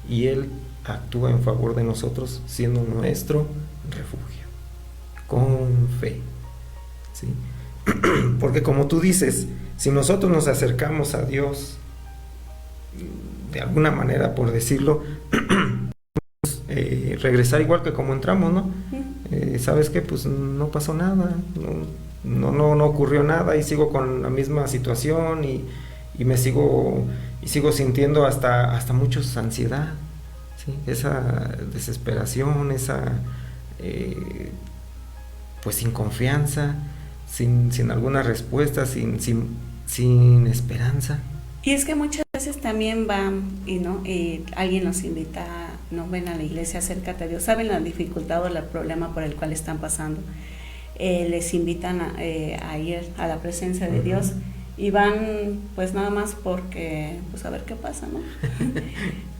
B: y Él actúa en favor de nosotros siendo nuestro refugio, con fe, ¿sí? Porque como tú dices, si nosotros nos acercamos a Dios, de alguna manera, por decirlo, regresar igual que como entramos, ¿no? ¿Sabes qué? Pues no pasó nada, no ocurrió nada y sigo con la misma situación y me sigo sintiendo hasta muchos ansiedad, ¿sí? Esa desesperación, esa pues sin confianza, sin alguna respuesta, sin esperanza.
C: Y es que muchas veces también van y alguien nos invita, no ven a la iglesia, acércate a Dios, saben la dificultad o el problema por el cual están pasando, les invitan a ir a la presencia de Dios y van pues nada más porque pues a ver qué pasa, ¿no?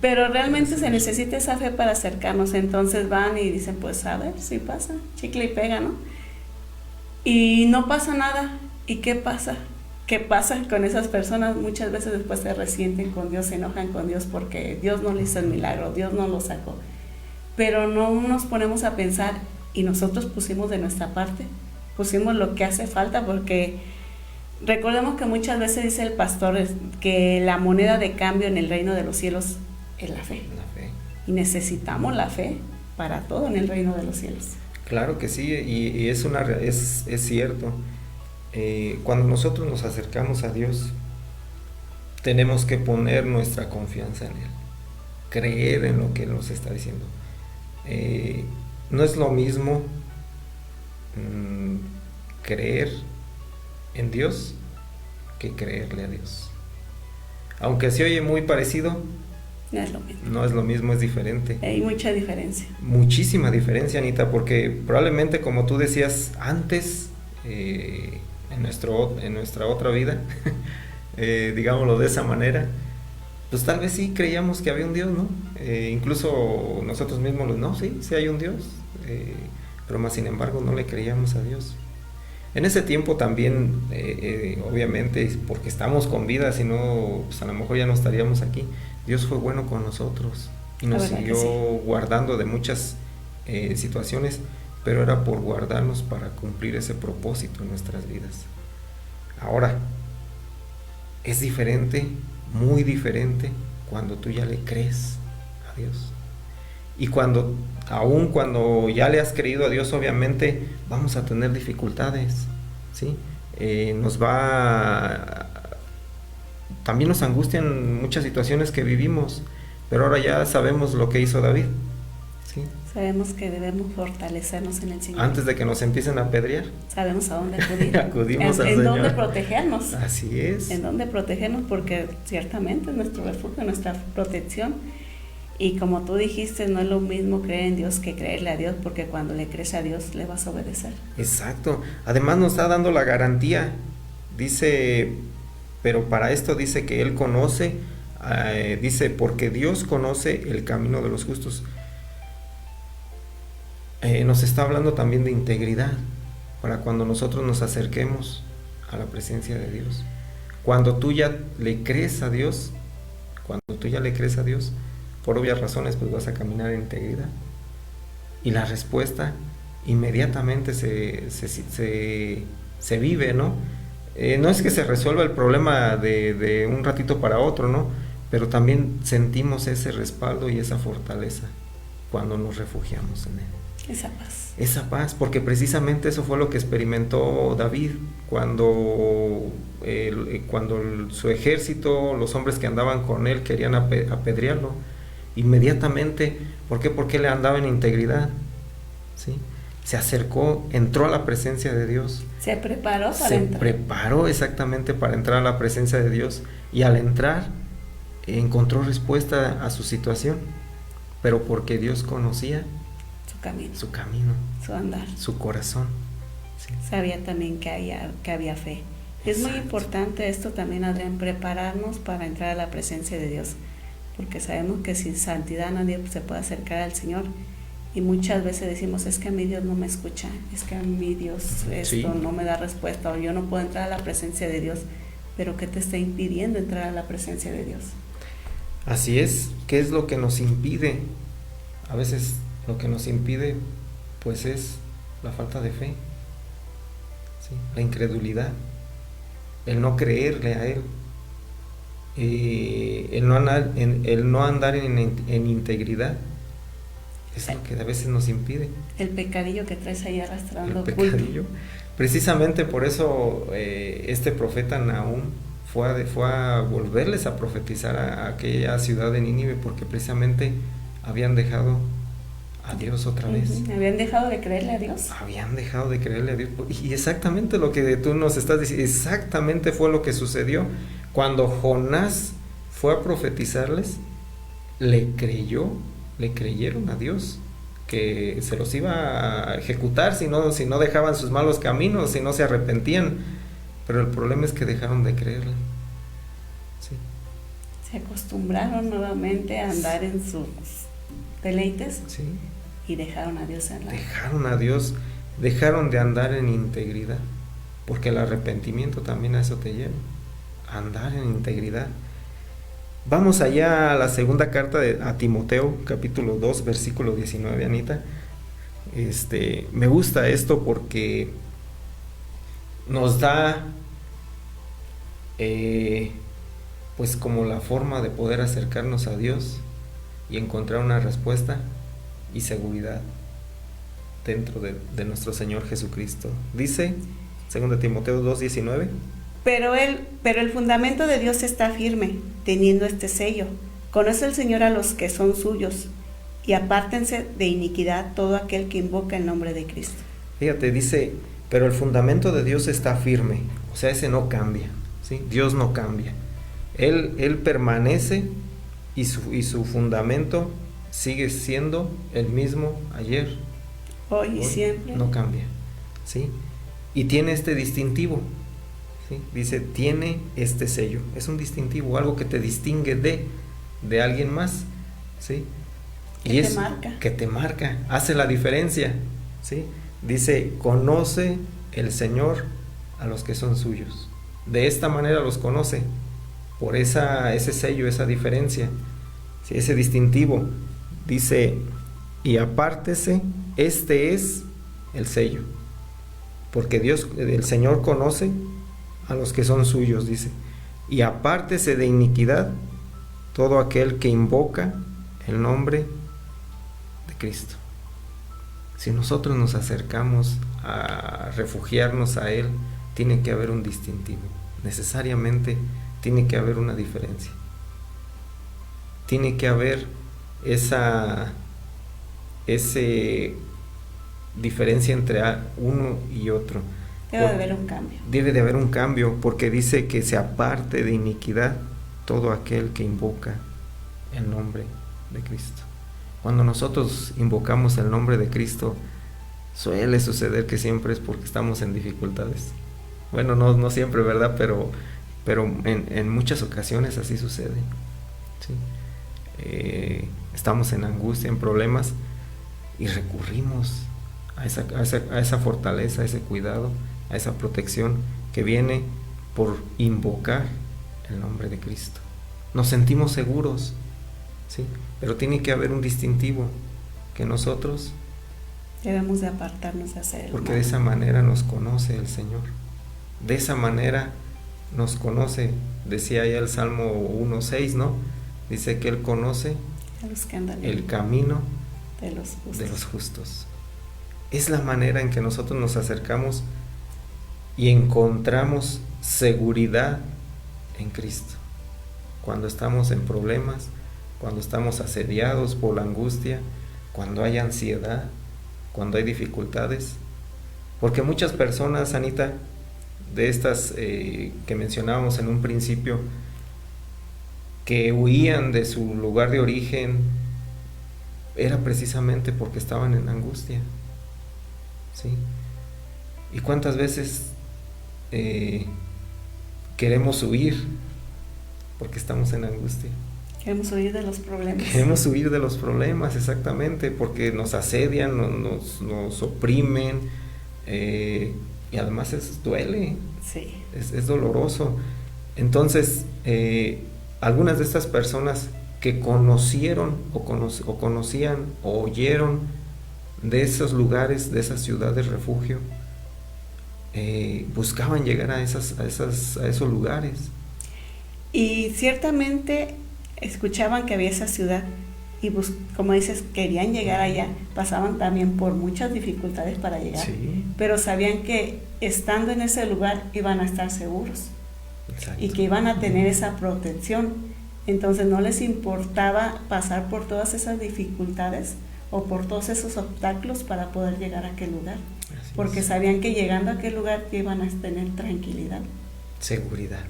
C: Pero realmente se necesita esa fe para acercarnos, entonces van y dicen pues a ver si pasa, chicle y pega, ¿no? Y no pasa nada. ¿Y qué pasa? ¿Qué pasa con esas personas? Muchas veces después se resienten con Dios, se enojan con Dios porque Dios no le hizo el milagro, Dios no lo sacó. Pero no nos ponemos a pensar y nosotros pusimos de nuestra parte, pusimos lo que hace falta, porque recordemos que muchas veces dice el pastor que la moneda de cambio en el reino de los cielos es la fe.
B: La fe.
C: Y necesitamos la fe para todo en el reino de los cielos.
B: Claro que sí, y es cierto. Cuando nosotros nos acercamos a Dios, tenemos que poner nuestra confianza en Él, creer en lo que Él nos está diciendo. No es lo mismo creer en Dios que creerle a Dios. Aunque se oye muy parecido,
C: no es lo mismo.
B: No es lo mismo, es diferente.
C: Hay mucha diferencia.
B: Muchísima diferencia, Anita, porque probablemente, como tú decías antes, en nuestra otra vida, digámoslo de esa manera, pues tal vez sí creíamos que había un Dios, ¿no? Incluso nosotros mismos, no, sí hay un Dios, pero más sin embargo no le creíamos a Dios. En ese tiempo también, obviamente, porque estamos con vida, si no, pues a lo mejor ya no estaríamos aquí. Dios fue bueno con nosotros y nos siguió guardando de muchas situaciones, pero era por guardarnos para cumplir ese propósito en nuestras vidas. Ahora, es diferente, muy diferente, cuando tú ya le crees a Dios. Y aún cuando ya le has creído a Dios, obviamente vamos a tener dificultades, ¿sí? También nos angustian muchas situaciones que vivimos, pero ahora ya sabemos lo que hizo David, ¿sí?
C: Sabemos que debemos fortalecernos en el Señor.
B: Antes de que nos empiecen a apedrear,
C: sabemos a dónde acudir.
B: Acudimos al
C: en
B: Señor.
C: dónde protegernos.
B: Así es.
C: En dónde protegernos, porque ciertamente es nuestro refugio, nuestra protección. Y como tú dijiste, no es lo mismo creer en Dios que creerle a Dios, porque cuando le crees a Dios le vas a obedecer.
B: Exacto. Además nos está dando la garantía. Dice, pero para esto dice que Él conoce, dice, porque Dios conoce el camino de los justos. Nos está hablando también de integridad, para cuando nosotros nos acerquemos a la presencia de Dios. Cuando tú ya le crees a Dios, por obvias razones, pues vas a caminar en integridad. Y la respuesta inmediatamente se vive, ¿no? No es que se resuelva el problema de un ratito para otro, ¿no? Pero también sentimos ese respaldo y esa fortaleza cuando nos refugiamos en Él. Esa paz, porque precisamente eso fue lo que experimentó David cuando su ejército, los hombres que andaban con él querían apedrearlo, inmediatamente. ¿Por qué? Porque él andaba en integridad, ¿sí? Se acercó, entró a la presencia de Dios.
C: Se preparó para
B: Se
C: entrar.
B: preparó exactamente para entrar a la presencia de Dios, y al entrar encontró respuesta a su situación, pero porque Dios conocía
C: Su camino,
B: su camino,
C: su andar.
B: su corazón. ¿Sí?
C: Sabía también que había fe. Es muy
B: Exacto.
C: importante esto también, Adrián, prepararnos para entrar a la presencia de Dios, porque sabemos que sin santidad nadie se puede acercar al Señor. Y muchas veces decimos, es que a mí Dios no me escucha, es que a mí Dios
B: Sí.
C: no me da respuesta, o yo no puedo entrar a la presencia de Dios. Pero ¿qué te está impidiendo entrar a la presencia de Dios?
B: Así es. ¿Qué es lo que nos impide? A veces lo que nos impide pues es la falta de fe, ¿sí? La incredulidad, el no creerle a Él, el no andar en integridad. Es lo que a veces nos impide.
C: El pecadillo que traes ahí arrastrando.
B: El pecadillo. Precisamente por eso este profeta Nahum fue a volverles a profetizar a aquella ciudad de Nínive, porque precisamente habían dejado a Dios otra vez.
C: Habían dejado de creerle a Dios.
B: Habían dejado de creerle a Dios. Y exactamente lo que tú nos estás diciendo, exactamente fue lo que sucedió. Cuando Jonás fue a profetizarles, le creyeron a Dios, que se los iba a ejecutar si no dejaban sus malos caminos, si no se arrepentían. Pero el problema es que dejaron de creerle. ¿Sí?
C: Se acostumbraron nuevamente a andar en sus deleites.
B: ¿Sí?
C: Y dejaron a Dios en la...
B: Dejaron a Dios, dejaron de andar en integridad, porque el arrepentimiento también a eso te lleva, a andar en integridad. Vamos allá a la segunda carta a Timoteo, capítulo 2, versículo 19, Anita. Me gusta esto porque nos da pues como la forma de poder acercarnos a Dios y encontrar una respuesta y seguridad dentro de nuestro Señor Jesucristo. Dice 2 Timoteo 2:19:
C: Pero el fundamento de Dios está firme, teniendo este sello: conoce el Señor a los que son suyos, y apártense de iniquidad todo aquel que invoca el nombre de Cristo.
B: Fíjate, dice, pero el fundamento de Dios está firme, o sea, ese no cambia, ¿sí? Dios no cambia. Él permanece, y su fundamento sigue siendo el mismo ayer,
C: Hoy y siempre.
B: No cambia, ¿sí? Y tiene este distintivo, ¿sí? Dice, tiene este sello. Es un distintivo, algo que te distingue de alguien más, ¿sí?
C: Que te marca.
B: Que te marca, hace la diferencia, ¿sí? Dice, conoce el Señor a los que son suyos. De esta manera los conoce, por ese sello, esa diferencia, ¿sí? Ese distintivo. Dice, y apártese, este es el sello, porque el Señor conoce a los que son suyos, dice, y apártese de iniquidad todo aquel que invoca el nombre de Cristo. Si nosotros nos acercamos a refugiarnos a Él, tiene que haber un distintivo, necesariamente tiene que haber una diferencia, tiene que haber esa diferencia entre uno y otro.
C: Debe de haber un cambio.
B: Debe de haber un cambio, porque dice que se aparte de iniquidad todo aquel que invoca el nombre de Cristo. Cuando nosotros invocamos el nombre de Cristo, suele suceder que siempre es porque estamos en dificultades. Bueno, no siempre, ¿verdad? Pero en muchas ocasiones así sucede, ¿sí? Estamos en angustia, en problemas, y recurrimos a esa fortaleza, a ese cuidado, a esa protección que viene por invocar el nombre de Cristo. Nos sentimos seguros, ¿sí? Pero tiene que haber un distintivo, que nosotros
C: debemos de apartarnos de hacer el
B: porque
C: mal.
B: de esa manera nos conoce el Señor, de esa manera nos conoce. Decía ya el Salmo 1:6, ¿no? Dice que Él conoce
C: A los que andan
B: el camino
C: de los justos.
B: de los justos. Es la manera en que nosotros nos acercamos y encontramos seguridad en Cristo. Cuando estamos en problemas, cuando estamos asediados por la angustia, cuando hay ansiedad, cuando hay dificultades. Porque muchas personas, Anita, de estas que mencionábamos en un principio, que huían de su lugar de origen, era precisamente porque estaban en angustia, ¿sí? ¿Y cuántas veces queremos huir porque estamos en angustia?
C: Queremos huir de los problemas.
B: Queremos huir de los problemas, exactamente, porque nos asedian, nos oprimen, y además duele,
C: Sí.
B: es doloroso. Entonces, algunas de estas personas que conocieron o conocían o oyeron de esos lugares, de esas ciudades refugio, buscaban llegar a esos lugares.
C: Y ciertamente escuchaban que había esa ciudad y como dices, querían llegar allá, pasaban también por muchas dificultades para llegar,
B: Sí.
C: pero sabían que estando en ese lugar iban a estar seguros.
B: Exacto.
C: Y que iban a tener esa protección. Entonces no les importaba pasar por todas esas dificultades o por todos esos obstáculos para poder llegar a aquel lugar,
B: Así
C: porque
B: es.
C: sabían que llegando a aquel lugar iban a tener tranquilidad.
B: Seguridad.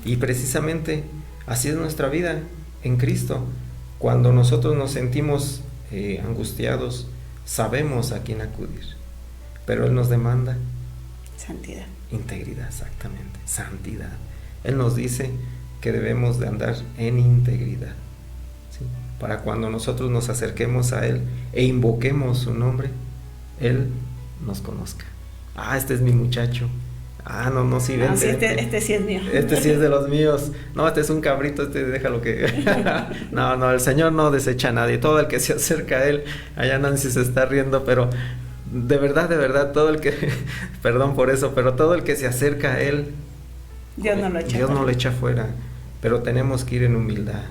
B: Y precisamente así es nuestra vida en Cristo. Cuando nosotros nos sentimos angustiados, sabemos a quién acudir, pero Él nos demanda
C: Santidad.
B: integridad, exactamente, santidad. Él nos dice que debemos de andar en integridad, ¿sí? Para cuando nosotros nos acerquemos a Él e invoquemos su nombre, Él nos conozca. Ah, este es mi muchacho. Ah, no, sí, vente,
C: Sí,
B: vente.
C: este sí es mío.
B: Este sí es de los míos. No, este es un cabrito, este déjalo que... No, el Señor no desecha a nadie. Todo el que se acerca a Él, allá Nancy se está riendo, pero de verdad, todo el que... Perdón por eso, pero todo el que se acerca a Él,
C: Dios no lo echa.
B: Dios no lo echa fuera. Pero tenemos que ir en humildad,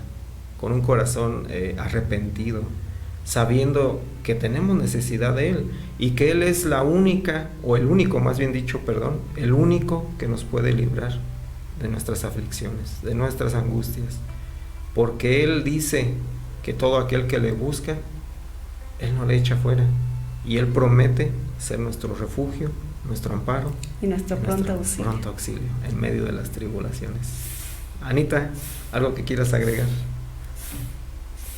B: con un corazón arrepentido, sabiendo que tenemos necesidad de Él y que Él es la única, o el único, más bien dicho, perdón, el único que nos puede librar de nuestras aflicciones, de nuestras angustias, porque Él dice que todo aquel que le busca, Él no le echa fuera, y Él promete ser nuestro refugio, nuestro amparo
C: Y nuestro pronto auxilio.
B: pronto auxilio en medio de las tribulaciones. Anita, ¿algo que quieras agregar?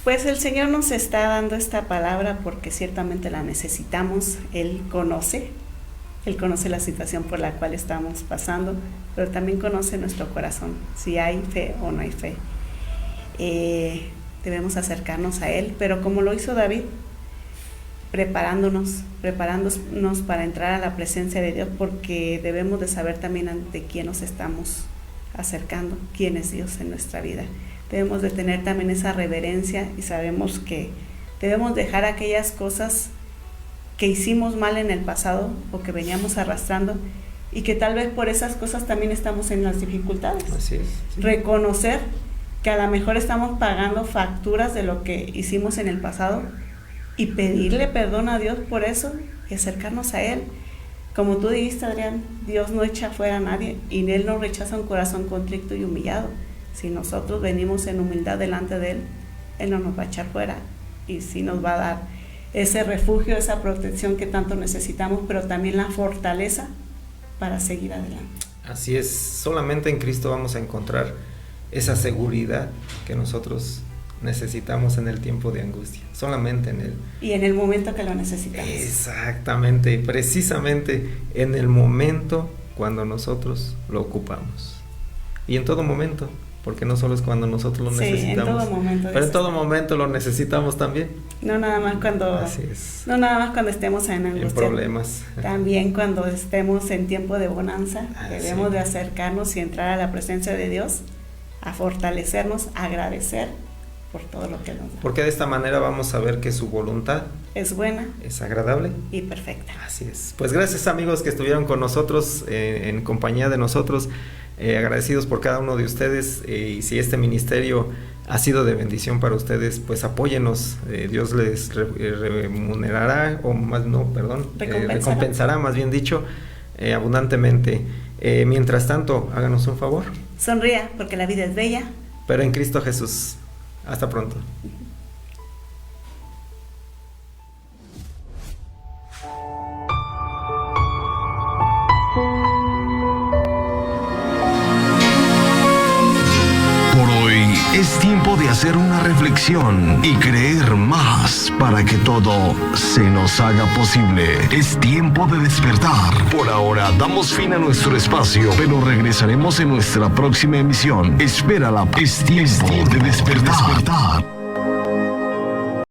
C: Pues el Señor nos está dando esta palabra porque ciertamente la necesitamos. Él conoce la situación por la cual estamos pasando, pero también conoce nuestro corazón, si hay fe o no hay fe. Debemos acercarnos a Él, pero como lo hizo David, preparándonos para entrar a la presencia de Dios, porque debemos de saber también ante quién nos estamos acercando, quién es Dios en nuestra vida. Debemos de tener también esa reverencia y sabemos que debemos dejar aquellas cosas que hicimos mal en el pasado o que veníamos arrastrando y que tal vez por esas cosas también estamos en las dificultades.
B: Así es. Sí.
C: Reconocer que a lo mejor estamos pagando facturas de lo que hicimos en el pasado y pedirle perdón a Dios por eso y acercarnos a Él. Como tú dijiste, Adrián, Dios no echa fuera a nadie y Él no rechaza un corazón contrito y humillado. Si nosotros venimos en humildad delante de Él, Él no nos va a echar fuera y sí nos va a dar ese refugio, esa protección que tanto necesitamos, pero también la fortaleza para seguir adelante.
B: Así es, solamente en Cristo vamos a encontrar esa seguridad que nosotros necesitamos en el tiempo de angustia, solamente en Él.
C: Y en el momento que lo necesitamos.
B: Exactamente, precisamente en el momento cuando nosotros lo ocupamos. Y en todo momento, porque no solo es cuando nosotros lo necesitamos,
C: en todo momento,
B: pero en todo momento lo necesitamos también.
C: No nada más cuando estemos en angustia.
B: En problemas.
C: También cuando estemos en tiempo de bonanza, debemos
B: sí.
C: de acercarnos y entrar a la presencia de Dios, a fortalecernos, a agradecer por todo lo que nos da.
B: Porque de esta manera vamos a ver que su voluntad
C: es buena,
B: es agradable
C: y perfecta.
B: Así es. Pues gracias, amigos, que estuvieron con nosotros, en compañía de nosotros, agradecidos por cada uno de ustedes, y si este ministerio ha sido de bendición para ustedes, pues apóyenos, Dios les remunerará, o más no, perdón, recompensará, más bien dicho, abundantemente. Mientras tanto, háganos un favor.
C: Sonría, porque la vida es bella,
B: pero en Cristo Jesús. Hasta pronto.
D: Es tiempo de hacer una reflexión y creer más para que todo se nos haga posible. Es tiempo de despertar. Por ahora damos fin a nuestro espacio, pero regresaremos en nuestra próxima emisión. Espérala. Es tiempo de despertar.